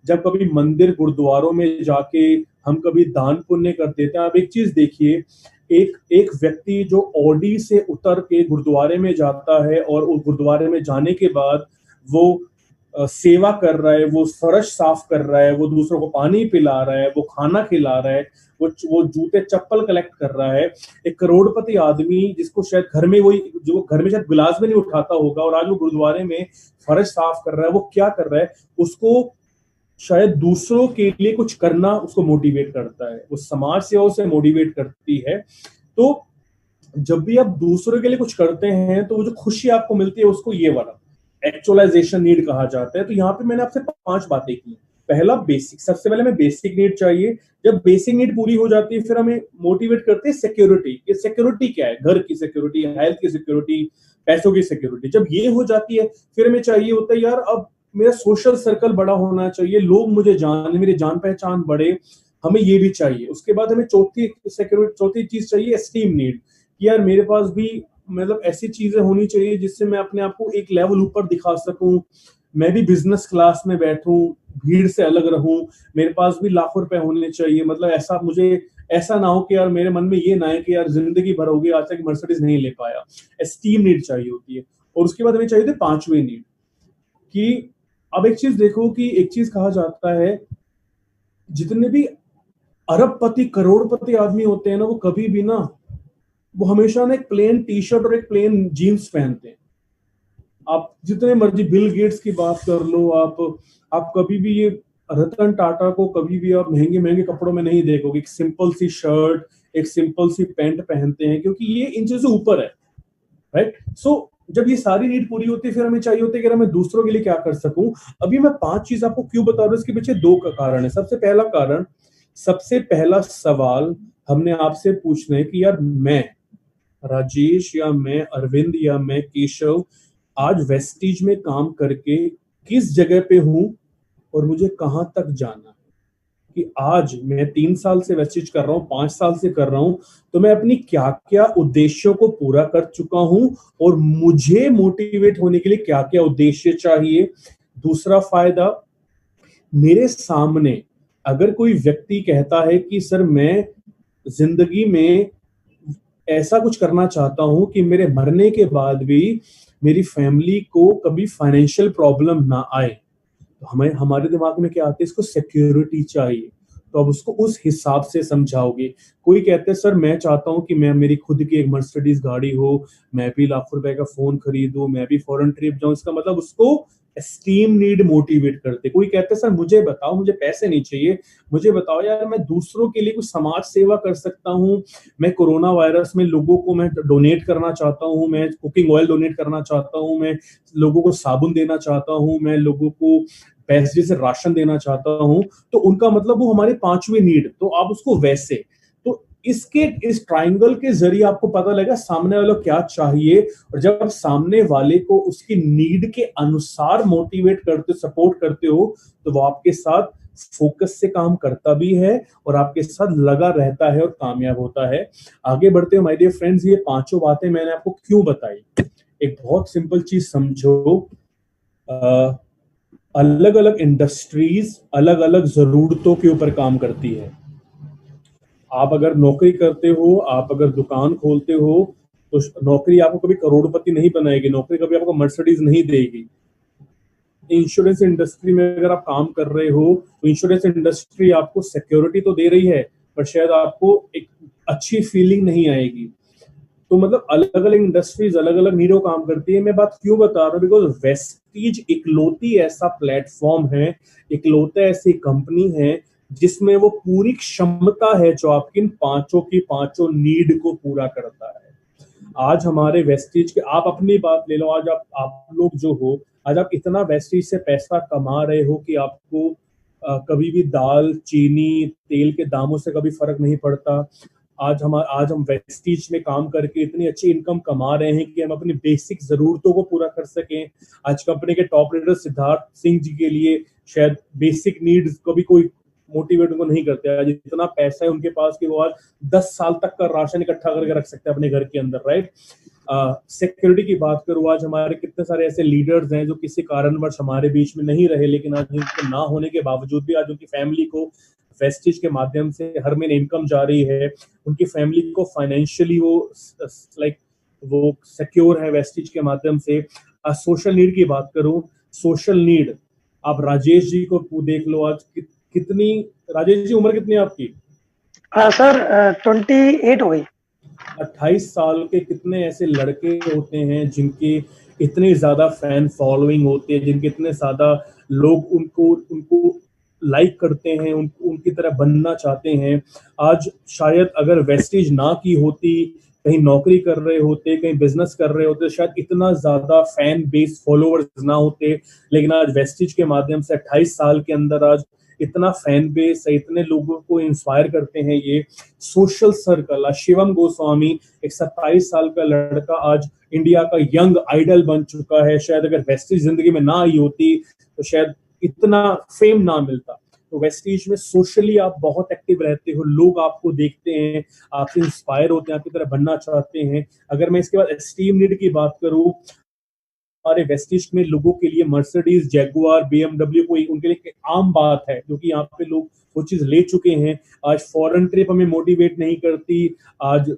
जब कभी मंदिर गुरुद्वारों में जाके हम कभी दान पुण्य कर देते हैं। आप एक चीज देखिए, एक एक व्यक्ति जो ऑडी से उतर के गुरुद्वारे में जाता है और उस गुरुद्वारे में जाने के बाद वो सेवा कर रहा है, वो फर्श साफ कर रहा है, वो दूसरों को पानी पिला रहा है, वो खाना खिला रहा है, वो जूते चप्पल कलेक्ट कर रहा है। एक करोड़पति आदमी जिसको शायद घर में वही जो घर में शायद गिलास में नहीं उठाता होगा और आज वो गुरुद्वारे में फर्श साफ कर रहा है, वो क्या कर रहा है? उसको शायद दूसरों के लिए कुछ करना उसको मोटिवेट करता है, वो समाज सेवा उसे मोटिवेट करती है। तो जब भी आप दूसरों के लिए कुछ करते हैं तो वो जो खुशी आपको मिलती है उसको ये वाला एक्चुअलाइजेशन नीड कहा जाता है। तो यहाँ पे मैंने आपसे 5 बातें की। पहला बेसिक, सबसे पहले हमें बेसिक नीड चाहिए। जब बेसिक नीड पूरी हो जाती है फिर हमें मोटिवेट करते हैं सिक्योरिटी। ये सिक्योरिटी क्या है? घर की सिक्योरिटी, हेल्थ की सिक्योरिटी, पैसों की सिक्योरिटी। जब ये हो जाती है फिर हमें चाहिए होता है यार अब मेरा सोशल सर्कल बड़ा होना चाहिए, लोग मुझे जाने, मेरी जान पहचान बढ़े, हमें ये भी चाहिए। उसके बाद हमें चौथी चीज चाहिए एस्टीम नीड, कि यार मेरे पास भी मतलब ऐसी चीजें होनी चाहिए जिससे मैं अपने आप को एक लेवल ऊपर दिखा सकूं, मैं भी बिजनेस क्लास में बैठूं, भीड़ से अलग रहूं, मेरे पास भी लाखों रुपए होने चाहिए। मतलब ऐसा ना हो कि यार मेरे मन में ये ना है कि यार जिंदगी भर होगी आज तक मर्सिडीज नहीं ले पाया। एस्टीम नीड चाहिए होती है। और उसके बाद हमें चाहिए होती है पांचवी नीड, कि अब एक चीज देखो कि एक चीज कहा जाता है, जितने भी अरबपति करोड़पति आदमी होते हैं ना, वो कभी भी ना, वो हमेशा ना एक प्लेन टी शर्ट और एक प्लेन जीन्स पहनते हैं। आप जितने मर्जी बिल गेट्स की बात कर लो, आप कभी भी ये रतन टाटा को कभी भी आप महंगे महंगे कपड़ों में नहीं देखोगे। एक सिंपल सी शर्ट, एक सिंपल सी पैंट पहनते हैं, क्योंकि ये इन चीजों से ऊपर है, राइट? सो जब ये सारी नीड पूरी होती है फिर हमें चाहिए होता है कि मैं दूसरों के लिए क्या कर सकूं। अभी मैं 5 चीज आपको क्यों बता रहा हूं, इसके पीछे 2 का कारण है। सबसे पहला सवाल हमने आपसे पूछना है कि यार मैं राजेश या मैं अरविंद या मैं केशव आज वेस्टीज में काम करके किस जगह पे हूं और मुझे कहां तक जाना है। कि आज मैं 3 साल से वेस्टेज कर रहा हूँ, 5 साल से कर रहा हूँ, तो मैं अपनी क्या क्या उद्देश्यों को पूरा कर चुका हूं और मुझे मोटिवेट होने के लिए क्या क्या उद्देश्य चाहिए। दूसरा फायदा, मेरे सामने अगर कोई व्यक्ति कहता है कि सर मैं जिंदगी में ऐसा कुछ करना चाहता हूं कि मेरे मरने के बाद भी मेरी फैमिली को कभी फाइनेंशियल प्रॉब्लम ना आए, तो हमारे दिमाग में क्या आता है, इसको सिक्योरिटी चाहिए। तो अब उसको उस हिसाब से समझाओगे। कोई कहते हैं सर मैं चाहता हूं कि मैं मेरी खुद की एक मर्सिडीज गाड़ी हो, मैं भी लाखों रुपए का फोन खरीदूं, मैं भी फॉरेन ट्रिप जाऊं। इसका मतलब उसको एस्टीम नीड मोटिवेट करते। कोई कहते हैं सर मुझे बताओ, मुझे पैसे नहीं चाहिए, मुझे बताओ यार मैं दूसरों के लिए कुछ समाज सेवा कर सकता हूं, मैं कोरोना वायरस में लोगों को मैं डोनेट करना चाहता हूं, मैं कुकिंग ऑयल डोनेट करना चाहता हूं, मैं लोगों को साबुन देना चाहता हूं, मैं लोगों को पैसे से राशन देना चाहता हूं, तो उनका मतलब वो हमारे पांचवी नीड, तो आप उसको वैसे, तो इसके इस ट्रायंगल के जरिए आपको पता लगेगा सामने वाले को क्या चाहिए, और जब आप सामने वाले को उसकी नीड के अनुसार मोटिवेट करते, सपोर्ट करते हो, तो वो आपके साथ फोकस से काम करता भी है और आपके साथ लगा रहता है और कामयाब होता है। आगे बढ़ते हुए माय डियर फ्रेंड्स, ये पांचों बातें मैंने आपको क्यों बताई, एक बहुत सिंपल चीज समझो, अलग अलग इंडस्ट्रीज अलग अलग जरूरतों के ऊपर काम करती है। आप अगर नौकरी करते हो, आप अगर दुकान खोलते हो, तो नौकरी आपको कभी करोड़पति नहीं बनाएगी, नौकरी कभी आपको मर्सिडीज नहीं देगी। इंश्योरेंस इंडस्ट्री में अगर आप काम कर रहे हो, तो इंश्योरेंस इंडस्ट्री आपको सिक्योरिटी तो दे रही है, पर शायद आपको एक अच्छी फीलिंग नहीं आएगी। तो मतलब अलग अलग इंडस्ट्रीज अलग अलग नीडों काम करती है। मैं बात क्यों बता रहा हूँ, बिकॉज वेस्टीज इकलौती ऐसा प्लेटफॉर्म है, इकलौता ऐसी कंपनी है जिसमें वो पूरी क्षमता है जो आपकी पांचों की पांचों नीड को पूरा करता है। आज हमारे वेस्टीज के, आप अपनी बात ले लो, आज आप लोग जो हो, आज आप इतना वेस्टीज से पैसा कमा रहे हो कि आपको कभी भी दाल चीनी तेल के दामों से कभी फर्क नहीं पड़ता। आज हम वेस्टीज में काम करके इतनी अच्छी इनकम कमा रहे हैं कि हम अपनी बेसिक जरूरतों को पूरा कर सकें। आज कंपनी के टॉप लीडर सिद्धार्थ सिंह जी के लिए शायद बेसिक नीड्स को भी कोई मोटिवेट उनको नहीं करते। आज इतना पैसा है उनके पास कि वो आज 10 साल तक का राशन इकट्ठा करके रख सकते हैं अपने घर के अंदर, राइट। सिक्योरिटी की बात करूं, आज हमारे कितने सारे ऐसे लीडर्स हैं जो किसी कारणवश हमारे बीच में नहीं रहे, लेकिन आज उनके ना होने के बावजूद भी आज उनकी फैमिली को वेस्टिज के माध्यम से हर महीने इनकम जा रही है, उनकी फैमिली को फाइनेंशियली वो लाइक वो सिक्योर है वेस्टिज के माध्यम से। सोशल नीड की बात करूं, सोशल नीड, आप राजेश जी को देख लो, आज कितनी, राजेश जी उम्र कितनी है आपकी? सर 28 हो गई। 28 साल के कितने ऐसे लड़के होते हैं जिनकी इतनी ज्यादा फैन फॉलोइंग होती है, जिनके इतने ज्यादा लोग उनको उनको लाइक करते हैं, उनकी तरह बनना चाहते हैं। आज शायद अगर वेस्टिज ना की होती, कहीं नौकरी कर रहे होते, कहीं बिजनेस कर रहे होते, शायद इतना ज्यादा फैन बेस फॉलोअर्स ना होते, लेकिन आज वेस्टिज के माध्यम से 28 साल के अंदर आज इतना फैन बेस है, इतने लोगों को इंस्पायर करते हैं। ये सोशल सर्कल, शिवम गोस्वामी एक 27 साल का लड़का आज इंडिया का यंग आइडल बन चुका है। शायद अगर वेस्टिज जिंदगी में ना आई होती तो शायद इतना फेम ना मिलता। तो वेस्टिज में सोशली आप बहुत एक्टिव रहते हो, लोग आपको देखते हैं, आपसे इंस्पायर होते हैं, आपकी तरह बनना चाहते हैं। अगर मैं इसके बाद एस्टीम नीड की बात करूं, हमारे वेस्टिज में लोगों के लिए मर्सिडीज, जैगुआर, बीएमडब्ल्यू कोई उनके लिए आम बात है, क्योंकि यहाँ पे लोग वो चीज ले चुके हैं। आज फॉरेन ट्रिप हमें मोटिवेट नहीं करती, आज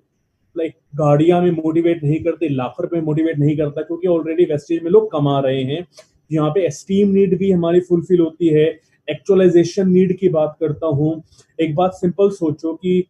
लाइक गाड़ियां में मोटिवेट नहीं करते, लाख रुपए मोटिवेट नहीं करता, क्योंकि ऑलरेडी वेस्टेज में लोग कमा रहे हैं। यहाँ पे एस्टीम नीड भी हमारी फुलफिल होती है। एक्चुअलाइजेशन नीड की बात करता हूँ, एक बात सिंपल सोचो कि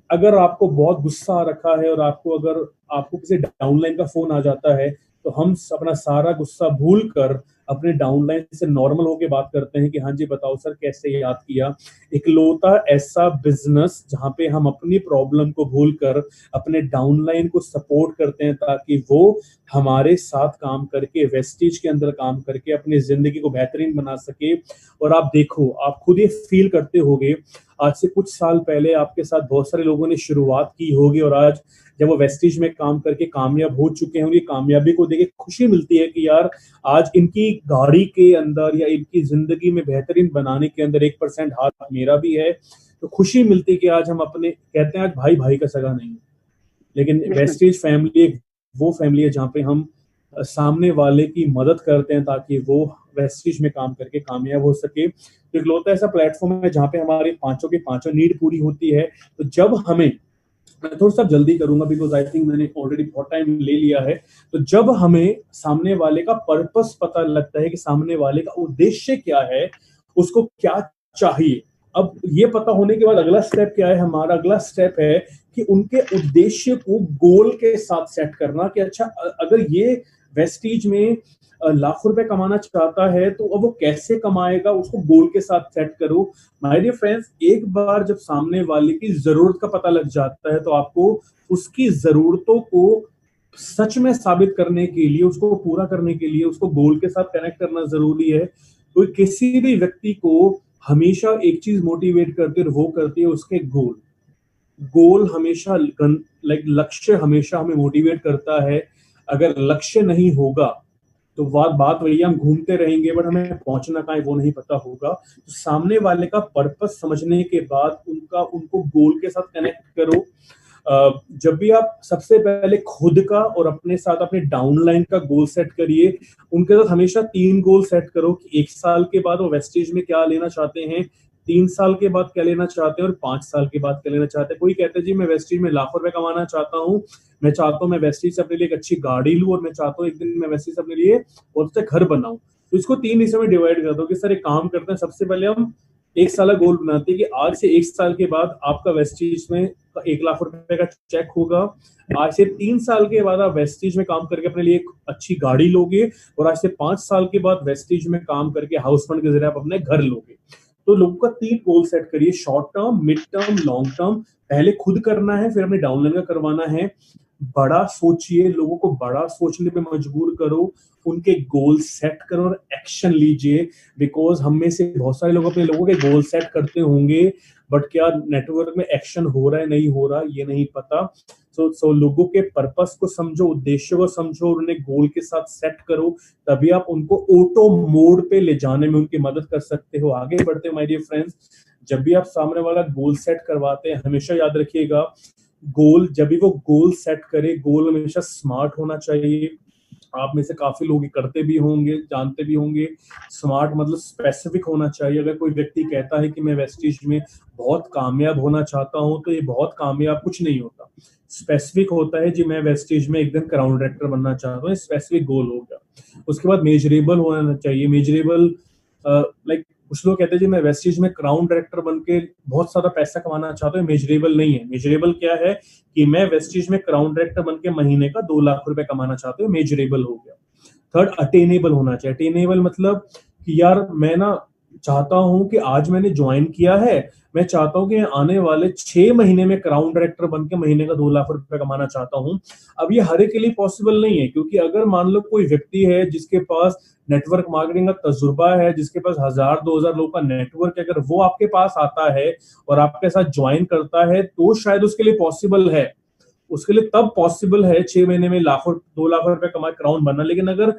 अगर आपको बहुत गुस्सा आ रखा है और आपको किसी डाउनलाइन का फोन आ जाता है, तो हम अपना सारा गुस्सा भूल कर अपने डाउनलाइन से नॉर्मल होके बात करते हैं कि हाँ जी बताओ सर कैसे याद किया। इकलौता ऐसा बिजनेस जहां पे हम अपनी प्रॉब्लम को भूलकर अपने डाउनलाइन को सपोर्ट करते हैं, ताकि वो हमारे साथ काम करके, वेस्टिज के अंदर काम करके अपनी जिंदगी को बेहतरीन बना सके। और आप देखो, आप खुद ये फील करते होगे, आज से कुछ साल पहले आपके साथ बहुत सारे लोगों ने शुरुआत की होगी, और आज जब वो वेस्टिज में काम करके कामयाब हो चुके हैं, उनकी कामयाबी को देख खुशी मिलती है कि यार आज इनकी गाड़ी के अंदर या इनकी जिंदगी में बेहतरीन बनाने के अंदर 1% हाथ मेरा भी है। तो खुशी मिलती है कि आज हम अपने, कहते हैं आज भाई भाई का सगा नहीं है, लेकिन वेस्टिज फैमिली एक वो फैमिली है जहाँ पे हम सामने वाले की मदद करते हैं ताकि वो वेस्टिज में काम करके कामयाब हो सके। तो इकलौता ऐसा प्लेटफॉर्म है जहाँ पे हमारी पांचों की पांचों नीड पूरी होती है। तो जब हमें, मैं थोड़ा सा जल्दी करूंगा बिकॉज आई थिंक मैंने ऑलरेडी बहुत टाइम ले लिया है, तो जब हमें सामने वाले का पर्पस पता लगता है कि सामने वाले का उद्देश्य क्या है, उसको क्या चाहिए, अब ये पता होने के बाद अगला स्टेप क्या है, हमारा अगला स्टेप है कि उनके उद्देश्य को गोल के साथ सेट करना कि अच्छा अगर ये वेस्टिज में लाख रुपए कमाना चाहता है तो अब वो कैसे कमाएगा, उसको गोल के साथ सेट करो। माय डियर फ्रेंड्स, एक बार जब सामने वाले की जरूरत का पता लग जाता है तो आपको उसकी जरूरतों को सच में साबित करने के लिए, उसको पूरा करने के लिए उसको गोल के साथ कनेक्ट करना जरूरी है। तो किसी भी व्यक्ति को हमेशा एक चीज मोटिवेट करती है, और वो करती है उसके गोल। गोल हमेशा लाइक लक्ष्य हमेशा हमें मोटिवेट करता है। अगर लक्ष्य नहीं होगा तो बात बात वही, हम घूमते रहेंगे बट हमें पहुंचना कहाँ है वो नहीं पता होगा। तो सामने वाले का पर्पस समझने के बाद उनको गोल के साथ कनेक्ट करो। जब भी आप सबसे पहले खुद का और अपने साथ अपने डाउनलाइन का गोल सेट करिए। उनके साथ हमेशा 3 गोल सेट करो कि 1 साल के बाद वो वेस्टेज में क्या लेना चाहते हैं, 3 साल के बाद क्या लेना चाहते हैं, और 5 साल के बाद क्या लेना चाहते हैं। कोई कहते हैं जी मैं वेस्टेज में लाखों रुपए कमाना चाहता हूँ, मैं चाहता हूँ मैं वेस्टेज से अपने लिए एक अच्छी गाड़ी लूं, और मैं चाहता हूँ एक दिन मैं वेस्टेज से अपने लिए बहुत अच्छा घर बनाऊं। तो इसको 3 हिस्सों में डिवाइड कर दो कि सर एक काम करते हैं, सबसे पहले हम 1 साल का गोल बनाते हैं कि आज से 1 साल के बाद आपका वेस्टेज में 1 लाख रुपए का चेक होगा। आज से 3 साल के बाद आप वेस्टेज में काम करके अपने लिए एक अच्छी गाड़ी लोगे, और आज से 5 साल के बाद वेस्टेज में काम करके हाउस फंड के जरिए आप अपने घर लोगे। तो लोगों का 3 गोल सेट करिए, short term, mid term, long term. पहले खुद करना है, फिर अपने डाउनलाइन का करवाना है। बड़ा सोचिए, लोगों को बड़ा सोचने पे मजबूर करो, उनके गोल सेट करो और एक्शन लीजिए। बिकॉज हम में से बहुत सारे लोग अपने लोगों के गोल सेट करते होंगे, बट क्या नेटवर्क में एक्शन हो रहा है नहीं हो रहा ये नहीं पता। सो लोगों के पर्पस को समझो, उद्देश्य को समझो, और उन्हें गोल के साथ सेट करो। तभी आप उनको ऑटो मोड पे ले जाने में उनकी मदद कर सकते हो, आगे बढ़ते हो माय डियर फ्रेंड्स। जब भी आप सामने वाला गोल सेट करवाते हैं, हमेशा याद रखिएगा, गोल जब भी वो गोल सेट करे, गोल हमेशा स्मार्ट होना चाहिए। आप में से काफी लोग करते भी होंगे, जानते भी होंगे। स्मार्ट मतलब स्पेसिफिक होना चाहिए। अगर कोई व्यक्ति कहता है कि मैं वेस्टेज में बहुत कामयाब होना चाहता हूं, तो ये बहुत कामयाब कुछ नहीं होता। स्पेसिफिक होता है जी मैं वेस्टेज में एक दिन क्राउन डायरेक्टर बनना चाहता हूँ, स्पेसिफिक गोल हो गया। उसके बाद मेजरेबल होना चाहिए। मेजरेबल लाइक कुछ लोग कहते हैं जी मैं वेस्टेज में क्राउन डायरेक्टर बन के बहुत सारा पैसा कमाना चाहता हूँ। मेजरेबल नहीं है। मेजरेबल क्या है कि मैं वेस्टेज में क्राउन डायरेक्टर बन के महीने का 2 लाख रुपए कमाना चाहता हूँ, मेजरेबल हो गया। थर्ड, अटेनेबल होना चाहिए। अटेनेबल मतलब कि यार मैं ना चाहता हूं कि आज मैंने ज्वाइन किया है, मैं चाहता हूं कि आने वाले 6 महीने में क्राउन डायरेक्टर बन के महीने का 2 लाख रुपए कमाना चाहता हूं। अब ये हर एक के लिए पॉसिबल नहीं है, क्योंकि अगर मान लो कोई व्यक्ति है जिसके पास नेटवर्क मार्केटिंग का तजुर्बा है, जिसके पास 1000-2000 लोगों का नेटवर्क है, अगर वो आपके पास आता है और आपके साथ ज्वाइन करता है, तो शायद उसके लिए पॉसिबल है। उसके लिए तब पॉसिबल है 6 महीने में 2 लाख रुपए कमा क्राउन बनना। लेकिन अगर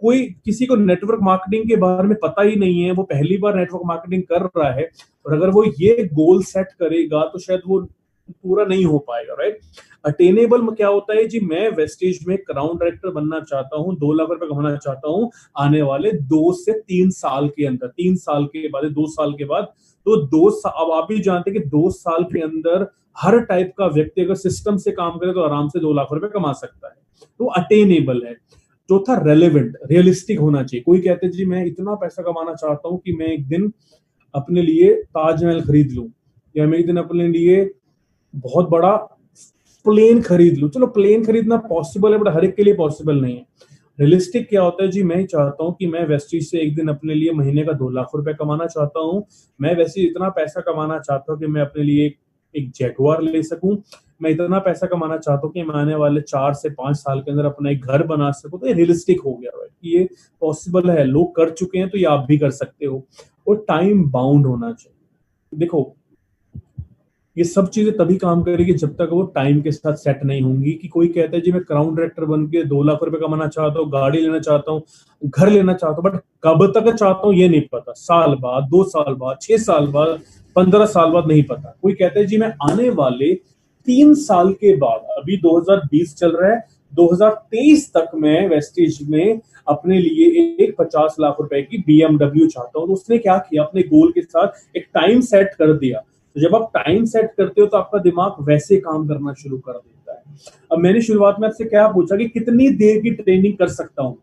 कोई किसी को नेटवर्क मार्केटिंग के बारे में पता ही नहीं है, वो पहली बार नेटवर्क मार्केटिंग कर रहा है, और अगर वो ये गोल सेट करेगा तो शायद वो पूरा नहीं हो पाएगा, राइट। अटेनेबल में क्या होता है जी, मैं वेस्टेज में क्राउन डायरेक्टर बनना चाहता हूँ, 2 लाख रुपए कमाना चाहता हूँ आने वाले 2 से 3 साल के अंदर। 3 साल के बाद, 2 साल के बाद, तो अब आप भी जानते हैं कि 2 साल के अंदर हर टाइप का व्यक्ति अगर सिस्टम से काम करे तो आराम से 2 लाख रुपए कमा सकता है। तो अटेनेबल है। चौथा, रेलेवेंट, रियलिस्टिक होना चाहिए। कोई कहते हैं जी मैं इतना पैसा कमाना चाहता हूं कि मैं एक दिन अपने लिए ताजमहल खरीद लूं, या मैं एक दिन अपने लिए बहुत बड़ा प्लेन खरीद लूं। चलो प्लेन खरीदना पॉसिबल है, बट हर एक के लिए पॉसिबल नहीं है। रियलिस्टिक क्या होता है जी, मैं चाहता हूं कि मैं वेस्टेज से एक दिन अपने लिए महीने का 2 लाख रुपए कमाना चाहता हूं। मैं वैसे इतना पैसा कमाना चाहता हूं कि मैं अपने लिए एक जैगुआर ले सकूं। मैं इतना पैसा कमाना चाहता हूं कि मैं आने वाले 4 से 5 साल के अंदर अपना एक घर बना सकूं। तो ये रियलिस्टिक हो गया, ये पॉसिबल है, लोग कर चुके हैं, तो ये आप भी कर सकते हो। और टाइम बाउंड होना चाहिए। देखो ये सब चीजें तभी काम करेगी जब तक वो टाइम के साथ सेट नहीं होंगी। कि कोई कहता है जी मैं क्राउन डायरेक्टर बन के 2 लाख रुपए कमाना चाहता हूँ, गाड़ी लेना चाहता हूँ, घर लेना चाहता हूँ, बट कब तक चाहता हूँ ये नहीं पता। साल बाद, 2 साल बाद, 6 साल बाद, 15 साल बाद, नहीं पता। कोई कहता है जी मैं आने वाले 3 साल के बाद, अभी 2020 चल रहा है, 2023 तक मैं वेस्टेज में अपने लिए एक 50 लाख रुपए की BMW चाहता हूँ। तो उसने क्या किया, अपने गोल के साथ एक टाइम सेट कर दिया। तो जब आप टाइम सेट करते हो तो आपका दिमाग वैसे काम करना शुरू कर देता है। अब मैंने शुरुआत में आपसे क्या पूछा कि कितनी देर की ट्रेनिंग कर सकता हूं।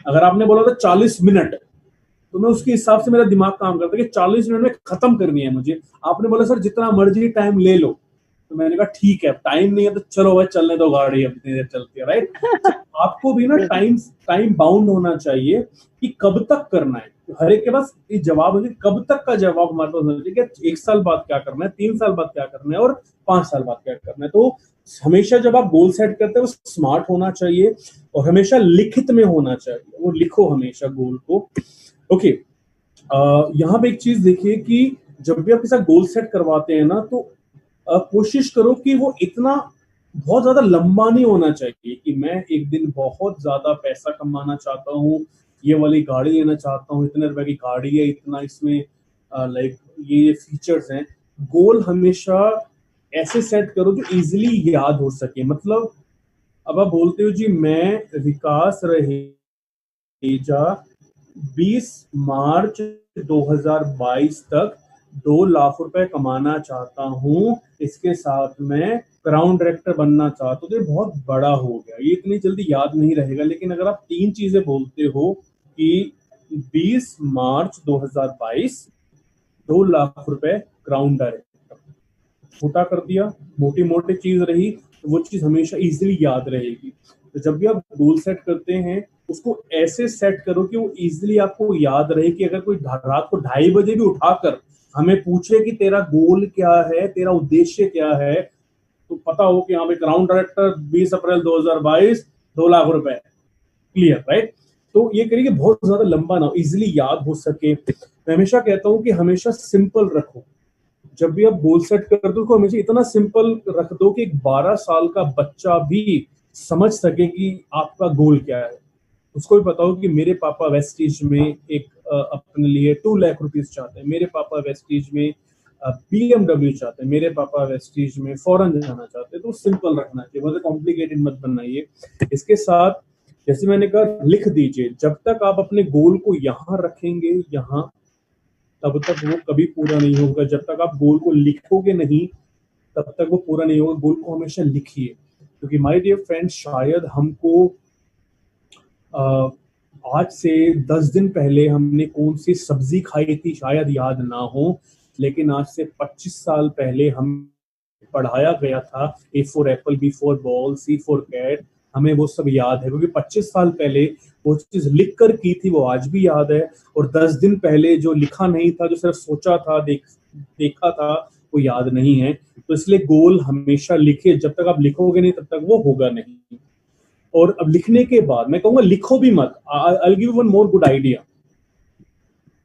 अगर आपने बोला था 40 मिनट, तो मैं उसके हिसाब से मेरा दिमाग काम करता है कि 40 मिनट में खत्म करनी है मुझे। आपने बोला सर जितना मर्जी टाइम ले लो, तो मैंने कहा ठीक है, टाइम नहीं है तो चलो भाई चलने दो, गाड़ी अपनी देर चलती है, राइट। आपको भी ना टाइम बाउंड होना चाहिए कि कब तक करना है। हर एक के पास ये जवाब है, कब तक का जवाब हमारे पास होना चाहिए कि 1 साल बाद क्या करना है, 3 साल बाद क्या करना है, और 5 साल बाद क्या करना है। तो हमेशा जब आप गोल सेट करते हैं वो स्मार्ट होना चाहिए, और हमेशा लिखित में होना चाहिए। वो लिखो हमेशा गोल को। ओके, यहाँ पे एक चीज देखिए कि जब भी आप किसी गोल सेट करवाते हैं ना, तो कोशिश करो कि वो इतना बहुत ज्यादा लंबा नहीं होना चाहिए कि मैं एक दिन बहुत ज्यादा पैसा कमाना चाहता हूँ, ये वाली गाड़ी लेना चाहता हूँ, इतने रुपए की गाड़ी है, इतना इसमें लाइक ये फीचर्स हैं। गोल हमेशा ऐसे सेट करो जो इजीली याद हो सके। मतलब अब आप बोलते हो जी मैं विकास रहेजा 20 मार्च 2022 तक 2 लाख रुपए कमाना चाहता हूँ, इसके साथ मैं क्राउन डायरेक्टर बनना चाहता हूँ, तो ये बहुत बड़ा हो गया, ये इतनी जल्दी याद नहीं रहेगा। लेकिन अगर आप 3 चीजें बोलते हो कि 20 मार्च 2022 2 लाख रुपए क्राउन डायरेक्टर, छोटा कर दिया, मोटी मोटी चीज रही, तो वो चीज हमेशा इजीली याद रहेगी। तो जब भी आप गोल सेट करते हैं, उसको ऐसे सेट करो कि वो इजीली आपको याद रहे कि अगर कोई रात को 2:30 बजे भी उठाकर हमें पूछे कि तेरा गोल क्या है, तेरा उद्देश्य क्या है, तो पता हो कि हाँ भाई क्राउन डायरेक्टर 20 अप्रैल 2022 2 लाख रुपए, क्लियर, राइट। तो ये करिए बहुत ज्यादा लंबा ना हो, इजिली याद हो सके। मैं हमेशा कहता हूँ कि हमेशा सिंपल रखो। जब भी आप गोल सेट कर दो तो हमेशा इतना सिंपल रख दो कि एक 12 साल का बच्चा भी समझ सके कि आपका गोल क्या है। उसको भी पता हो कि मेरे पापा वेस्टीज में एक अपने लिए 2 लाख रुपीज चाहते हैं, मेरे पापा वेस्टीज में BMW चाहते हैं, मेरे पापा वेस्टीज में फॉरेन जाना चाहते हैं। तो सिंपल रखना चाहिए, बहुत कॉम्प्लिकेटेड मत बनाइए। इसके साथ जैसे मैंने कहा, लिख दीजिए। जब तक आप अपने गोल को यहाँ रखेंगे, यहाँ, तब तक वो कभी पूरा नहीं होगा। जब तक आप गोल को लिखोगे नहीं, तब तक वो पूरा नहीं होगा। गोल को हमेशा लिखिए, क्योंकि माय डियर फ्रेंड्स, शायद हमको आज से 10 दिन पहले हमने कौन सी सब्जी खाई थी शायद याद ना हो, लेकिन आज से 25 साल पहले हम पढ़ाया गया था A for apple, B for ball, C for cat, हमें वो सब याद है क्योंकि 25 साल पहले वो चीज लिख कर की थी, वो आज भी याद है। और 10 दिन पहले जो लिखा नहीं था, जो सिर्फ सोचा था, देखा था, वो याद नहीं है। तो इसलिए गोल हमेशा लिखिए। जब तक आप लिखोगे नहीं, तब तक वो होगा नहीं। और अब लिखने के बाद मैं कहूंगा लिखो भी मत। I give one more good idea.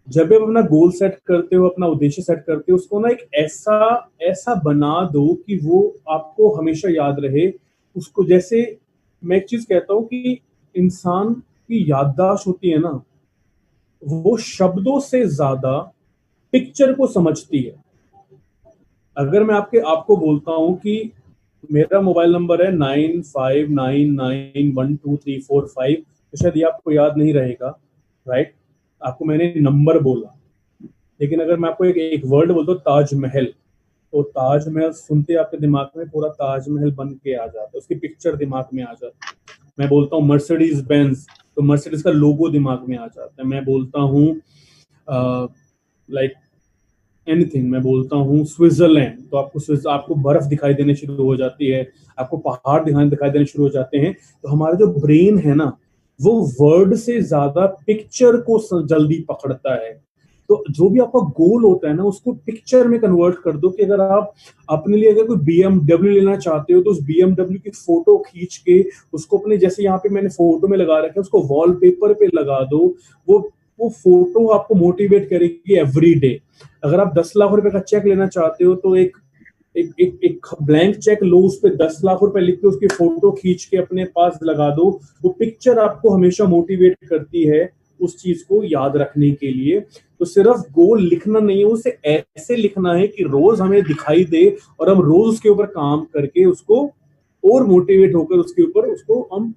जब भी आप अपना गोल सेट करते हो, अपना उद्देश्य सेट करते हो, उसको ना एक ऐसा ऐसा बना दो कि वो आपको हमेशा याद रहे। उसको, जैसे मैं एक चीज कहता हूँ कि इंसान की याददाश्त होती है ना, वो शब्दों से ज्यादा पिक्चर को समझती है। अगर मैं आपको बोलता हूँ कि मेरा मोबाइल नंबर है 9599123455, तो शायद ये आपको याद नहीं रहेगा, राइट। आपको मैंने नंबर बोला, लेकिन अगर मैं आपको एक वर्ड बोलता हूँ ताजमहल, तो ताजमहल सुनते आपके दिमाग में पूरा ताजमहल बन के आ जाता है, उसकी पिक्चर दिमाग में आ जाती है। मैं बोलता हूँ मर्सिडीज बेंज, तो मर्सिडीज का लोगो दिमाग में आ जाता है। मैं बोलता हूँ लाइक एनीथिंग, मैं बोलता हूँ स्विट्जरलैंड, तो आपको बर्फ दिखाई देने शुरू हो जाती है, आपको पहाड़ दिखाई देने शुरू हो जाते हैं। तो हमारा जो ब्रेन है ना, वो वर्ड से ज्यादा पिक्चर को जल्दी पकड़ता है। तो जो भी आपका गोल होता है ना, उसको पिक्चर में कन्वर्ट कर दो। कि अगर आप अपने लिए अगर कोई BMW लेना चाहते हो, तो उस BMW की फोटो खींच के उसको अपने, जैसे यहाँ पे मैंने फोटो में लगा रखा है, उसको वॉलपेपर पे लगा दो। वो फोटो आपको मोटिवेट करेगी एवरी डे। अगर आप 10 लाख रुपए का चेक लेना चाहते हो, तो एक एक एक एक ब्लैंक चेक लो, उस पर 10 लाख रुपए लिख के उसकी फोटो खींच के अपने पास लगा दो। वो पिक्चर आपको हमेशा मोटिवेट करती है उस चीज को याद रखने के लिए। तो सिर्फ गोल लिखना नहीं है, उसे ऐसे लिखना है कि रोज हमें दिखाई दे और हम रोज उसके ऊपर काम करके उसको और मोटिवेट होकर उसके ऊपर उसको हम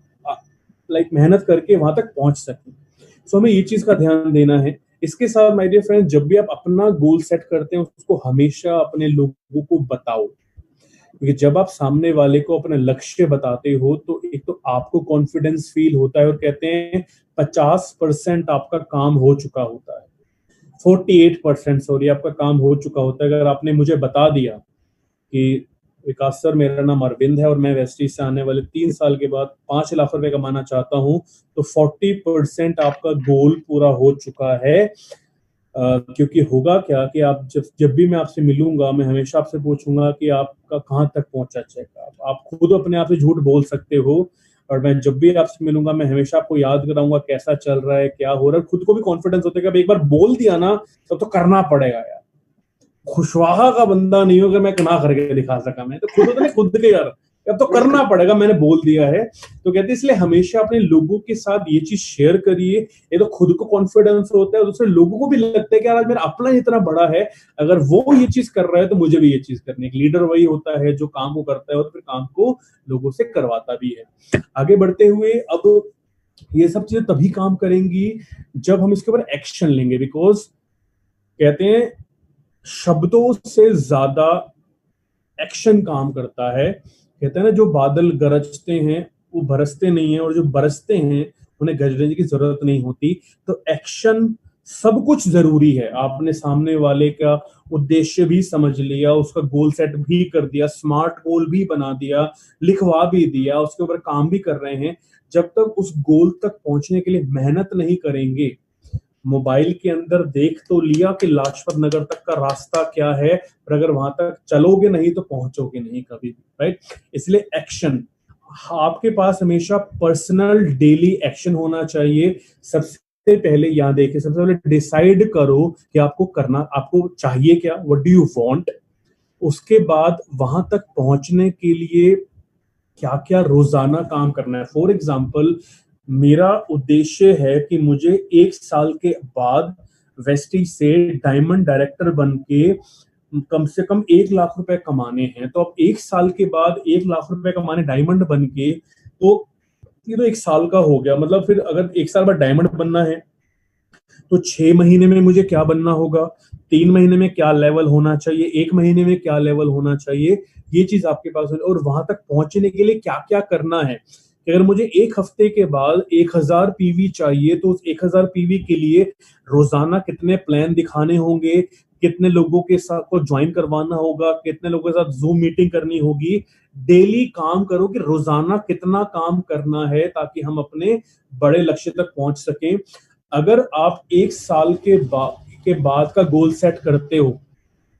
लाइक मेहनत करके वहां तक पहुंच सकें। सो हमें ये चीज का ध्यान देना है। इसके साथ माय डियर फ्रेंड, जब भी आप अपना गोल सेट करते हैं, उसको हमेशा अपने लोगों को बताओ। क्योंकि जब आप सामने वाले को अपना लक्ष्य बताते हो, तो एक तो आपको कॉन्फिडेंस फील होता है, और कहते हैं 50% आपका काम हो चुका होता है, 48% सॉरी आपका काम हो चुका होता है। अगर आपने मुझे बता दिया कि विकास सर, मेरा नाम अरविंद है और मैं वेस्टीज से आने वाले 3 साल के बाद 5 लाख रुपए कमाना चाहता हूं, तो 40% आपका गोल पूरा हो चुका है। क्योंकि होगा क्या कि आप जब भी मैं आपसे मिलूंगा, मैं हमेशा आपसे पूछूंगा कि आपका कहाँ तक पहुंचा चेक। आप खुद अपने आप से झूठ बोल सकते हो, और मैं जब भी आपसे मिलूंगा मैं हमेशा आपको याद कराऊंगा कैसा चल रहा है, क्या हो रहा है। खुद को भी कॉन्फिडेंस होता है कि अब एक बार बोल दिया ना तो करना पड़ेगा यार। खुशवाहा का बंदा नहीं हो कि मैं ना करके दिखा सका, मैं तो खुद होता नहीं खुद के यार, अब तो करना पड़ेगा, मैंने बोल दिया है। तो कहते हैं इसलिए हमेशा अपने लोगों के साथ ये चीज शेयर करिए। ये तो खुद को कॉन्फिडेंस होता है और दूसरे लोगों को भी लगता है कि यार आज मेरा अपना इतना बड़ा है, अगर वो ये चीज कर रहा है तो मुझे भी ये चीज करनी है। एक लीडर वही होता है जो काम को करता है और फिर काम को लोगों से करवाता भी है। आगे बढ़ते हुए अब ये सब चीजें तभी काम करेंगी जब हम इसके ऊपर एक्शन लेंगे। बिकॉज कहते हैं शब्दों से ज्यादा एक्शन काम करता है। कहते हैं ना जो बादल गरजते हैं वो बरसते नहीं है, और जो बरसते हैं उन्हें गरजने की जरूरत नहीं होती। तो एक्शन सब कुछ जरूरी है। आपने सामने वाले का उद्देश्य भी समझ लिया, उसका गोल सेट भी कर दिया, स्मार्ट गोल भी बना दिया, लिखवा भी दिया, उसके ऊपर काम भी कर रहे हैं। जब तक उस गोल तक पहुंचने के लिए मेहनत नहीं करेंगे, मोबाइल के अंदर देख तो लिया कि लाजपत नगर तक का रास्ता क्या है, पर अगर वहां तक चलोगे नहीं तो पहुंचोगे नहीं कभी भी, राइट। इसलिए एक्शन, आपके पास हमेशा पर्सनल डेली एक्शन होना चाहिए। सबसे पहले यहाँ देखिए, सबसे पहले डिसाइड करो कि आपको करना, आपको चाहिए क्या, व्हाट डू यू वांट। उसके बाद वहां तक पहुंचने के लिए क्या क्या रोजाना काम करना है। फॉर एग्जाम्पल, मेरा उद्देश्य है कि मुझे 1 साल के बाद वेस्टी से डायमंड डायरेक्टर बन के कम से कम 1 लाख रुपए कमाने हैं। तो अब 1 साल के बाद 1 लाख रुपए कमाने डायमंड बन के, तो ये तो 1 साल का हो गया। मतलब फिर अगर 1 साल बाद डायमंड बनना है तो 6 महीने में मुझे क्या बनना होगा, 3 महीने में क्या लेवल होना चाहिए, 1 महीने में क्या लेवल होना चाहिए, ये चीज आपके पास है। और वहां तक पहुंचने के लिए क्या क्या करना है कि अगर मुझे 1 हफ्ते के बाद 1000 पीवी चाहिए तो उस 1000 पीवी के लिए रोजाना कितने प्लान दिखाने होंगे, कितने लोगों के साथ को ज्वाइन करवाना होगा, कितने लोगों के साथ जूम मीटिंग करनी होगी। डेली काम करो कि रोजाना कितना काम करना है ताकि हम अपने बड़े लक्ष्य तक पहुंच सकें। अगर आप 1 साल के बाद का गोल सेट करते हो,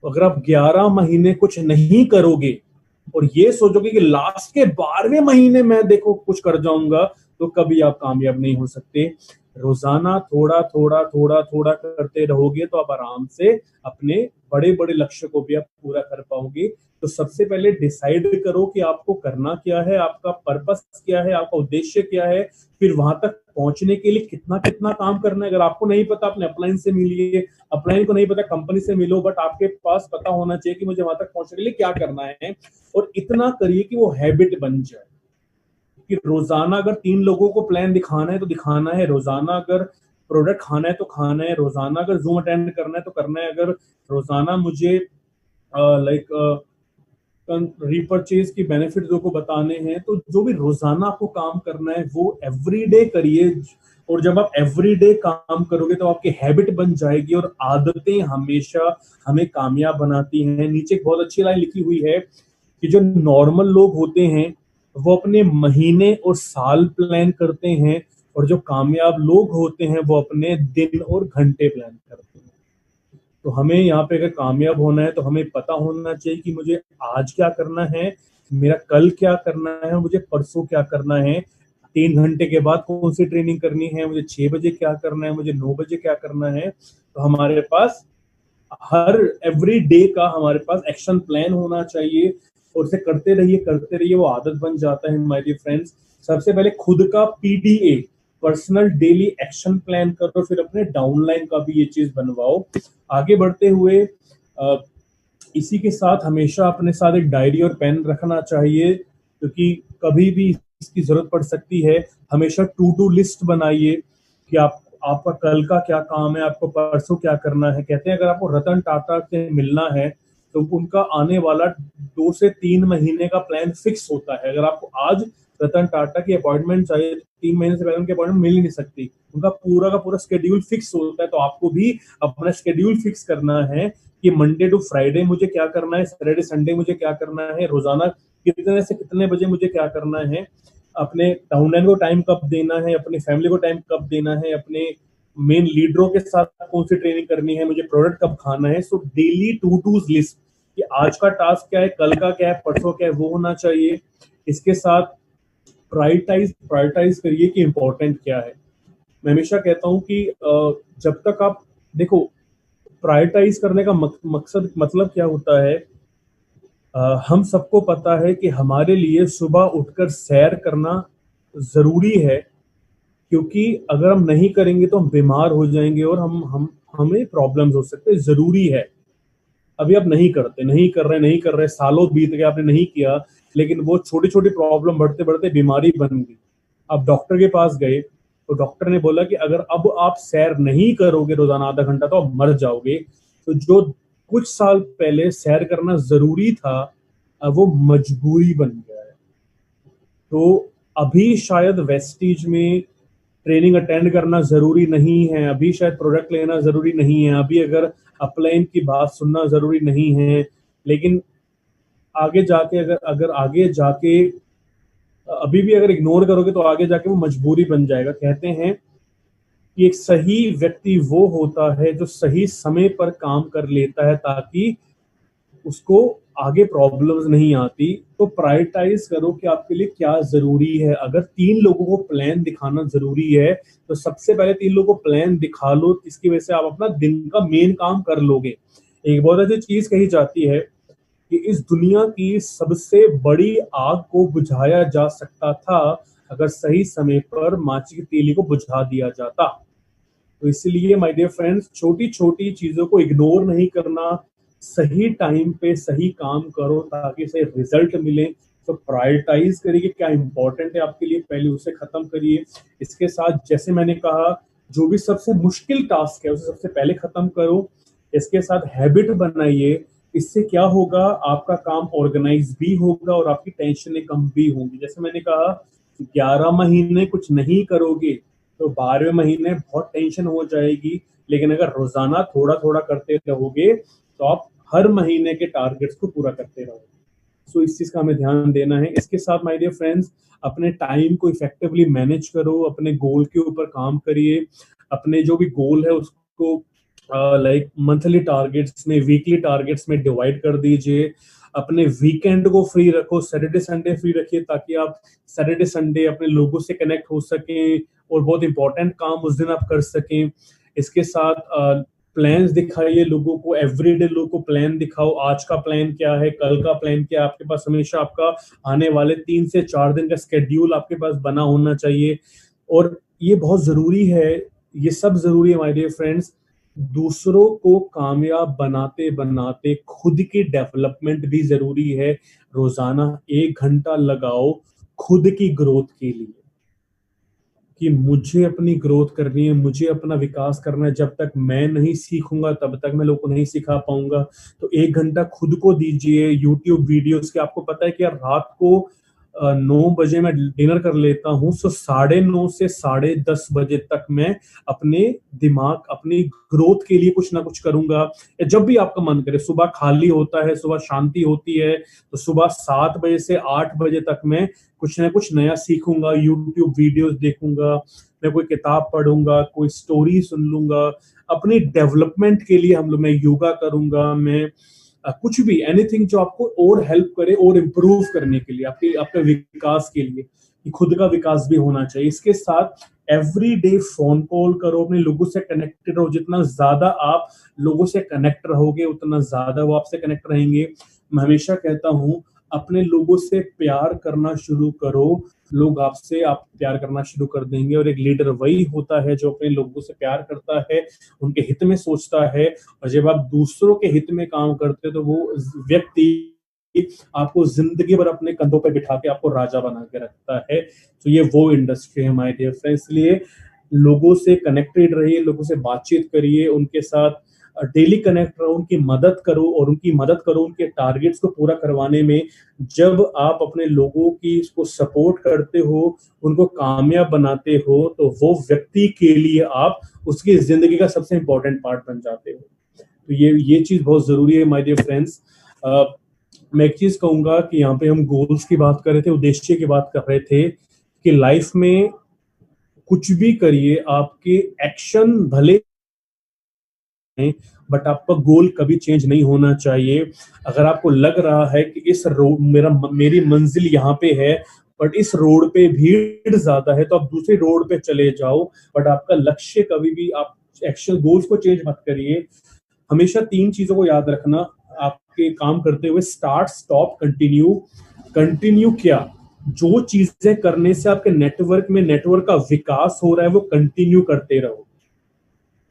अगर आप 11 महीने कुछ नहीं करोगे और ये सोचोगे कि लास्ट के 12वें महीने मैं देखो कुछ कर जाऊंगा, तो कभी आप कामयाब नहीं हो सकते। रोजाना थोड़ा थोड़ा थोड़ा थोड़ा करते रहोगे तो आप आराम से अपने बड़े बड़े लक्ष्य को भी आप पूरा कर पाओगे। तो सबसे पहले डिसाइड करो कि आपको करना क्या है, आपका पर्पस क्या है, आपका उद्देश्य क्या है, फिर वहां तक पहुंचने के लिए कितना कितना काम करना है। अगर आपको नहीं पता अपने अपलाइन से मिलिए, अपलाइन को नहीं पता कंपनी से मिलो, बट आपके पास पता होना चाहिए कि मुझे वहां तक पहुंचने के लिए क्या करना है। और इतना करिए कि वो हैबिट बन जाए कि रोजाना अगर 3 लोगों को प्लान दिखाना है तो दिखाना है, रोजाना अगर प्रोडक्ट खाना है तो खाना है, रोजाना अगर जूम अटेंड करना है तो करना है, अगर रोजाना मुझे लाइक रीपरचेज की बेनिफिट को बताने हैं, तो जो भी रोजाना आपको काम करना है वो एवरीडे करिए। और जब आप एवरीडे काम करोगे तो आपकी हैबिट बन जाएगी, और आदतें हमेशा हमें कामयाब बनाती हैं। नीचे एक बहुत अच्छी लाइन लिखी हुई है कि जो नॉर्मल लोग होते हैं वो अपने महीने और साल प्लान करते हैं, और जो कामयाब लोग होते हैं वो अपने दिन और घंटे प्लान करते हैं। तो हमें यहाँ पे अगर कामयाब होना है तो हमें पता होना चाहिए कि मुझे आज क्या करना है, मेरा कल क्या करना है, मुझे परसों क्या करना है, 3 घंटे के बाद कौन सी ट्रेनिंग करनी है, मुझे 6 बजे क्या करना है, मुझे 9 बजे क्या करना है। तो हमारे पास हर एवरी डे का हमारे पास एक्शन प्लान होना चाहिए, और उसे करते रहिए, वो आदत बन जाता है माय डियर फ्रेंड्स। सबसे पहले खुद का PDA, personal daily action plan करो, फिर अपने डाउनलाइन का भी ये चीज बनवाओ। आगे बढ़ते हुए इसी के साथ हमेशा अपने साथ एक डायरी और पेन रखना चाहिए, क्योंकि कभी भी इसकी जरूरत पड़ सकती है। हमेशा टू डू लिस्ट बनाइए कि आपका कल का क्या काम है, आपको परसों क्या करना है। कहते हैं अगर आपको रतन टाटा से मिलना है तो उनका आने वाला 2 से 3 महीने का प्लान फिक्स होता है। अगर आपको आज रतन टाटा की अपॉइंटमेंट चाहिए तो 3 महीने से पहले उनकी अपॉइंटमेंट मिल ही नहीं सकती, उनका पूरा का पूरा स्केड्यूल फिक्स होता है। तो आपको भी अपना स्केड्यूल फिक्स करना है कि मंडे टू फ्राइडे मुझे क्या करना है, सैटरडे संडे मुझे क्या करना है, रोजाना कितने से कितने बजे मुझे क्या करना है, अपने डाउनलाइन को टाइम कब देना है, अपनी फैमिली को टाइम कब देना है, अपने मेन लीडरों के साथ कौन सी ट्रेनिंग करनी है, मुझे प्रोडक्ट कब खाना है। So daily to dos list कि आज का टास्क क्या है, कल का क्या है, परसों क्या है, वो होना चाहिए। इसके साथ प्रायोरिटाइज करिए कि इम्पोर्टेंट क्या है। मैं हमेशा कहता हूँ कि जब तक आप देखो, प्रायोरिटाइज करने का मकसद मतलब क्या होता है। हम सबको पता है कि हमारे लिए सुबह उठकर सैर करना जरूरी है, क्योंकि अगर हम नहीं करेंगे तो हम बीमार हो जाएंगे और हम हमें प्रॉब्लम्स हो सकते हैं। जरूरी है। अभी आप नहीं कर रहे, सालों बीत गए, आपने नहीं किया, लेकिन वो छोटी छोटी प्रॉब्लम बढ़ते बढ़ते बीमारी बन गई। आप डॉक्टर के पास गए तो डॉक्टर ने बोला कि अगर अब आप सैर नहीं करोगे रोजाना आधा घंटा तो आप मर जाओगे। तो जो कुछ साल पहले सैर करना जरूरी था, अब वो मजबूरी बन गया है। तो अभी शायद वेस्टीज में ट्रेनिंग अटेंड करना जरूरी नहीं है, अभी शायद प्रोडक्ट लेना जरूरी नहीं है, अभी अगर अपलाइन की बात सुनना जरूरी नहीं है, लेकिन आगे जाके अगर अगर आगे जाके अभी भी अगर इग्नोर करोगे तो आगे जाके वो मजबूरी बन जाएगा। कहते हैं कि एक सही व्यक्ति वो होता है जो सही समय पर काम कर लेता है, ताकि उसको आगे प्रॉब्लम्स नहीं आती। तो प्रायोरिटाइज करो कि आपके लिए क्या जरूरी है। अगर 3 लोगों को प्लान दिखाना जरूरी है तो सबसे पहले 3 लोगों को प्लान दिखा लो, इसकी वजह से आप अपना दिन का मेन काम कर लोगे। एक बहुत अच्छी चीज कही जाती है कि इस दुनिया की सबसे बड़ी आग को बुझाया जा सकता था अगर सही समय पर माचिस की तीली को बुझा दिया जाता। तो इसलिए माय डियर फ्रेंड्स, छोटी छोटी चीजों को इग्नोर नहीं करना, सही टाइम पे सही काम करो ताकि सही रिजल्ट मिले। तो प्रायोरिटाइज करिए क्या इंपॉर्टेंट है आपके लिए, पहले उसे खत्म करिए। इसके साथ जैसे मैंने कहा, जो भी सबसे मुश्किल टास्क है उसे सबसे पहले खत्म करो। इसके साथ हैबिट बनाइए। इससे क्या होगा, आपका काम ऑर्गेनाइज भी होगा और आपकी टेंशनें कम भी होंगी। जैसे मैंने कहा, 11 महीने कुछ नहीं करोगे तो 12वें महीने बहुत टेंशन हो जाएगी, लेकिन अगर रोजाना थोड़ा थोड़ा करते रहोगे तो आप हर महीने के टारगेट्स को पूरा करते रहोगे। सो इस चीज का हमें ध्यान देना है। इसके साथ माय डियर फ्रेंड्स, अपने टाइम को इफेक्टिवली मैनेज करो, अपने गोल के ऊपर काम करिए। अपने जो भी गोल है उसको लाइक मंथली टारगेट्स में, वीकली टारगेट्स में डिवाइड कर दीजिए। अपने वीकेंड को फ्री रखो, सैटरडे संडे फ्री रखिए ताकि आप सैटरडे संडे अपने लोगों से कनेक्ट हो सकें और बहुत इंपॉर्टेंट काम उस दिन आप कर सकें। इसके साथ प्लान्स दिखाइए लोगों को, एवरीडे लोगों को प्लान दिखाओ। आज का प्लान क्या है, कल का प्लान क्या है, आपके पास हमेशा आपका आने वाले 3 से 4 दिन का स्केड्यूल आपके पास बना होना चाहिए। और ये बहुत जरूरी है, ये सब जरूरी है माय डियर फ्रेंड्स। दूसरों को कामयाब बनाते बनाते खुद की डेवलपमेंट भी जरूरी है। रोजाना 1 घंटा लगाओ खुद की ग्रोथ के लिए, कि मुझे अपनी ग्रोथ करनी है, मुझे अपना विकास करना है। जब तक मैं नहीं सीखूंगा तब तक मैं लोगों को नहीं सिखा पाऊंगा। तो 1 घंटा खुद को दीजिए। यूट्यूब वीडियोस के, आपको पता है कि यार रात को 9 बजे मैं डिनर कर लेता हूँ, सो 9:30 से 10:30 बजे तक मैं अपने दिमाग, अपनी ग्रोथ के लिए कुछ ना कुछ करूंगा। या जब भी आपका मन करे, सुबह खाली होता है, सुबह शांति होती है, तो सुबह 7 बजे से 8 बजे तक मैं कुछ ना कुछ नया सीखूंगा, यूट्यूब वीडियोस देखूंगा, मैं कोई किताब पढ़ूंगा, कोई स्टोरी सुन लूंगा। अपनी डेवलपमेंट के लिए मैं योगा करूंगा, मैं कुछ भी, एनीथिंग जो आपको और हेल्प करे और इम्प्रूव करने के लिए, आपके आपके विकास के लिए, कि खुद का विकास भी होना चाहिए। इसके साथ एवरी डे फोन कॉल करो, अपने लोगों से कनेक्टेड रहो। जितना ज्यादा आप लोगों से कनेक्ट रहोगे उतना ज्यादा वो आपसे कनेक्ट रहेंगे। मैं हमेशा कहता हूँ, अपने लोगों से प्यार करना शुरू करो, लोग आपसे आप प्यार करना शुरू कर देंगे। और एक लीडर वही होता है जो अपने लोगों से प्यार करता है, उनके हित में सोचता है। और जब आप दूसरों के हित में काम करते हो तो वो व्यक्ति आपको जिंदगी भर अपने कंधों पर बिठा के आपको राजा बना के रखता है। तो ये वो इंडस्ट्री है माय डियर फ्रेंड्स। इसलिए लोगों से कनेक्टेड रहिए, लोगों से बातचीत करिए, उनके साथ डेली कनेक्ट रहो, उनकी मदद करो और उनकी मदद करो उनके टारगेट्स को पूरा करवाने में। जब आप अपने लोगों की इसको सपोर्ट करते हो, उनको कामयाब बनाते हो, तो वो व्यक्ति के लिए आप उसकी जिंदगी का सबसे इंपॉर्टेंट पार्ट बन जाते हो। तो ये चीज बहुत जरूरी है माय डियर फ्रेंड्स। मैं एक चीज कहूंगा कि यहाँ पे हम गोल्स की बात कर रहे थे, उद्देश्य की बात कर रहे थे, कि लाइफ में कुछ भी करिए, आपके एक्शन भले, बट आपका गोल कभी चेंज नहीं होना चाहिए। अगर आपको लग रहा है कि मेरी मंजिल यहाँ पे है, बट इस रोड पे भीड़ ज्यादा है तो आप दूसरी रोड पे चले जाओ, बट आपका लक्ष्य कभी भी, आप एक्शन गोल्स को चेंज मत करिए। हमेशा 3 चीजों को याद रखना आपके काम करते हुए: स्टार्ट, स्टॉप, कंटिन्यू। कंटिन्यू क्या? जो चीजें करने से आपके नेटवर्क का विकास हो रहा है वो कंटिन्यू करते रहो।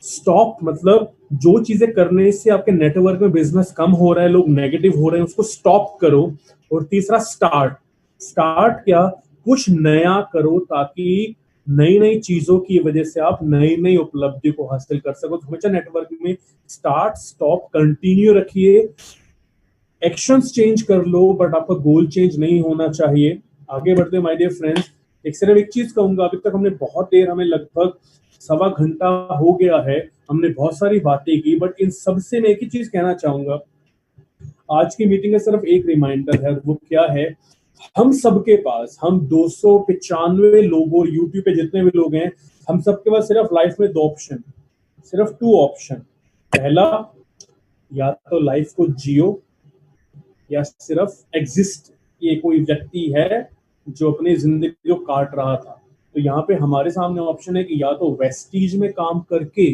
स्टॉप मतलब जो चीजें करने से आपके नेटवर्क में बिजनेस कम हो रहा है, लोग नेगेटिव हो रहे हैं, उसको स्टॉप करो। और तीसरा स्टार्ट। स्टार्ट क्या? कुछ नया करो ताकि नई नई चीजों की वजह से आप नई नई उपलब्धि को हासिल कर सको। तो हमेशा नेटवर्क में स्टार्ट, स्टॉप, कंटिन्यू रखिए। एक्शंस चेंज कर लो बट आपका गोल चेंज नहीं होना चाहिए। आगे बढ़ते माय डियर फ्रेंड्स, सिर्फ एक चीज कहूंगा, अभी तक हमने बहुत देर, हमें लगभग 1.25 घंटा हो गया है, हमने बहुत सारी बातें की, बट इन सबसे मैं एक ही चीज कहना चाहूंगा। आज की मीटिंग का सिर्फ एक रिमाइंडर है, वो क्या है? हम सबके पास, हम 295 लोगों, यूट्यूब पे जितने भी लोग हैं, हम सबके पास सिर्फ लाइफ में 2 ऑप्शन, सिर्फ 2 ऑप्शन। पहला, या तो लाइफ को जियो या सिर्फ एग्जिस्ट। ये कोई व्यक्ति है जो अपनी जिंदगी को काट रहा था, तो यहाँ पे हमारे सामने ऑप्शन है कि या तो वेस्टीज में काम करके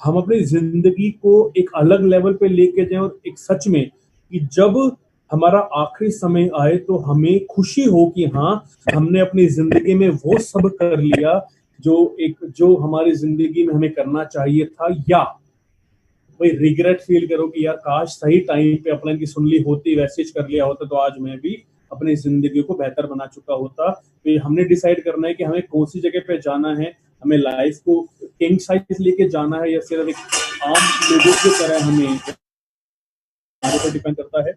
हम अपनी जिंदगी को एक अलग लेवल पे लेके जाएं, और एक सच में कि जब हमारा आखिरी समय आए तो हमें खुशी हो कि हाँ, हमने अपनी जिंदगी में वो सब कर लिया जो हमारी जिंदगी में हमें करना चाहिए था। या भाई रिग्रेट फील करो कि यार काश सही टाइम पे अपने की सुन ली होती, मैसेज कर लिया होता, तो आज मैं भी अपनी जिंदगी को बेहतर बना चुका होता। तो हमने डिसाइड करना है कि हमें कौन सी जगह पे जाना है। हमें लाइफ को किंग साइज लेके जाना है या सिर्फ एक आम लोगों की तरह, हमें हमारे पर डिपेंड करता है।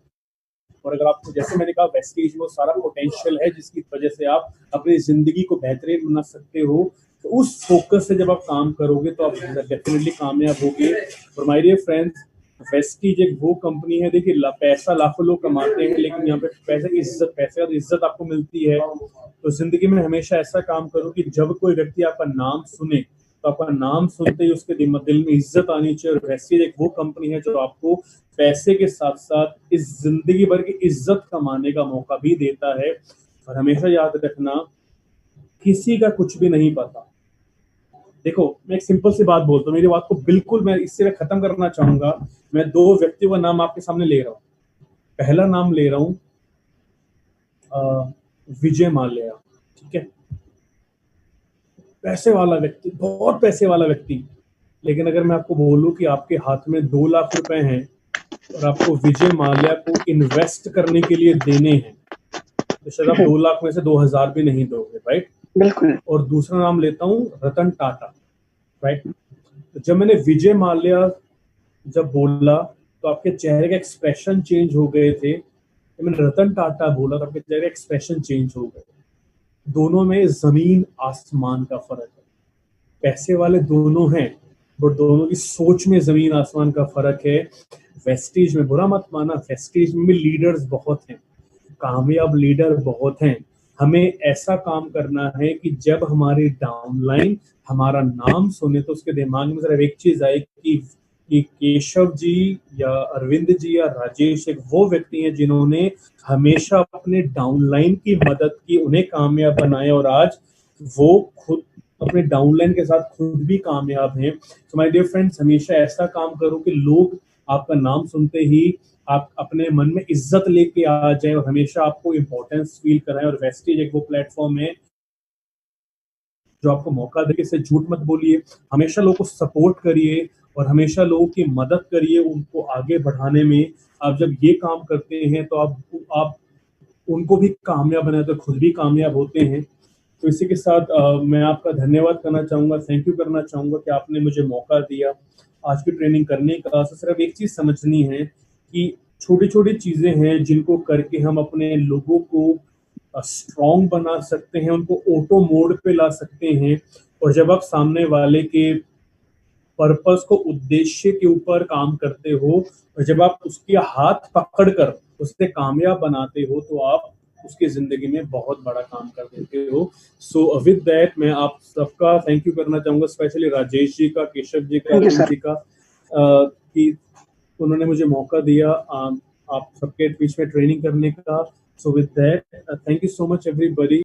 और अगर आपको, जैसे मैंने कहा, वेस्टीज में वो सारा पोटेंशियल है जिसकी वजह से आप अपनी जिंदगी को बेहतरीन बना सकते हो, तो उस फोकस से जब आप काम करोगे तो आप डेफिनेटली कामयाब होगे। और माय डियर फ्रेंड्स, वेस्टीज एक वो कंपनी है, देखिए पैसा लाखों लोग कमाते हैं, लेकिन यहाँ पे पैसे की इज्जत, पैसे और इज्जत आपको मिलती है। तो जिंदगी में हमेशा ऐसा काम करो कि जब कोई व्यक्ति आपका नाम सुने तो आपका नाम सुनते ही उसके दिल में इज्जत आनी चाहिए। और वेस्टीज एक वो कंपनी है जो आपको पैसे के साथ साथ इस जिंदगी भर की इज्जत कमाने का मौका भी देता है। और हमेशा याद रखना, किसी का कुछ भी नहीं पता। देखो, मैं एक सिंपल सी बात बोलता हूँ, मेरी बात को बिल्कुल मैं इससे खत्म करना चाहूंगा। मैं 2 व्यक्तियों का नाम आपके सामने ले रहा हूँ। पहला नाम ले रहा हूँ विजय माल्या, ठीक है? पैसे वाला व्यक्ति, बहुत पैसे वाला व्यक्ति। लेकिन अगर मैं आपको बोलूं कि आपके हाथ में 2 लाख रुपए हैं और आपको विजय माल्या को इन्वेस्ट करने के लिए देने हैं, तो शायद आप 2 लाख में से 2,000 भी नहीं दोगे, राइट? बिल्कुल। और दूसरा नाम लेता हूँ रतन टाटा, राइट? तो जब मैंने विजय माल्या जब बोला तो आपके चेहरे के एक्सप्रेशन चेंज हो गए थे। जब मैंने रतन टाटा बोला तो आपके चेहरे के एक्सप्रेशन चेंज हो गए। दोनों में जमीन आसमान का फर्क है। पैसे वाले दोनों हैं, बट दोनों की सोच में जमीन आसमान का फर्क है। वेस्टीज में, बुरा मत माना, वेस्टीज में लीडर्स बहुत हैं, कामयाब लीडर बहुत हैं। हमें ऐसा काम करना है कि जब हमारी डाउनलाइन हमारा नाम सुने तो उसके दिमाग में सिर्फ एक चीज आए कि केशव जी या अरविंद जी या राजेश एक वो व्यक्ति हैं जिन्होंने हमेशा अपने डाउनलाइन की मदद की, उन्हें कामयाब बनाया, और आज वो खुद अपने डाउनलाइन के साथ खुद भी कामयाब हैं। तो माय डियर फ्रेंड्स, हमेशा ऐसा काम करो कि लोग आपका नाम सुनते ही आप अपने मन में इज्जत लेके आ जाए और हमेशा आपको इम्पोर्टेंस फील कराएं। और वेस्टीज एक वो प्लेटफॉर्म है जो आपको मौका दे, इससे झूठ मत बोलिए, हमेशा लोगों को सपोर्ट करिए और हमेशा लोगों की मदद करिए उनको आगे बढ़ाने में। आप जब ये काम करते हैं तो आप उनको भी कामयाब बनाए तो खुद भी कामयाब होते हैं। तो इसी के साथ मैं आपका धन्यवाद करना चाहूँगा, थैंक यू करना चाहूँगा कि आपने मुझे मौका दिया आज की ट्रेनिंग करने का। तो सिर्फ एक चीज़ समझनी है कि छोटी-छोटी चीज़ें हैं जिनको करके हम अपने लोगों को स्ट्रॉन्ग बना सकते हैं, उनको ऑटो मोड पे ला सकते हैं। और जब आप सामने वाले के पर्पस को, उद्देश्य के ऊपर काम करते हो और जब आप उसके हाथ पकड़कर उसे कामयाब बनाते हो तो आप उसकी जिंदगी में बहुत बड़ा काम कर देते हो। सो विद दैट मैं आप सबका थैंक यू करना चाहूंगा, स्पेशली राजेश जी का, केशव जी का, थैंक यू अरविंद सर। जी का, कि उन्होंने मुझे मौका दिया आप सबके बीच में ट्रेनिंग करने का। So with that thank you so much everybody.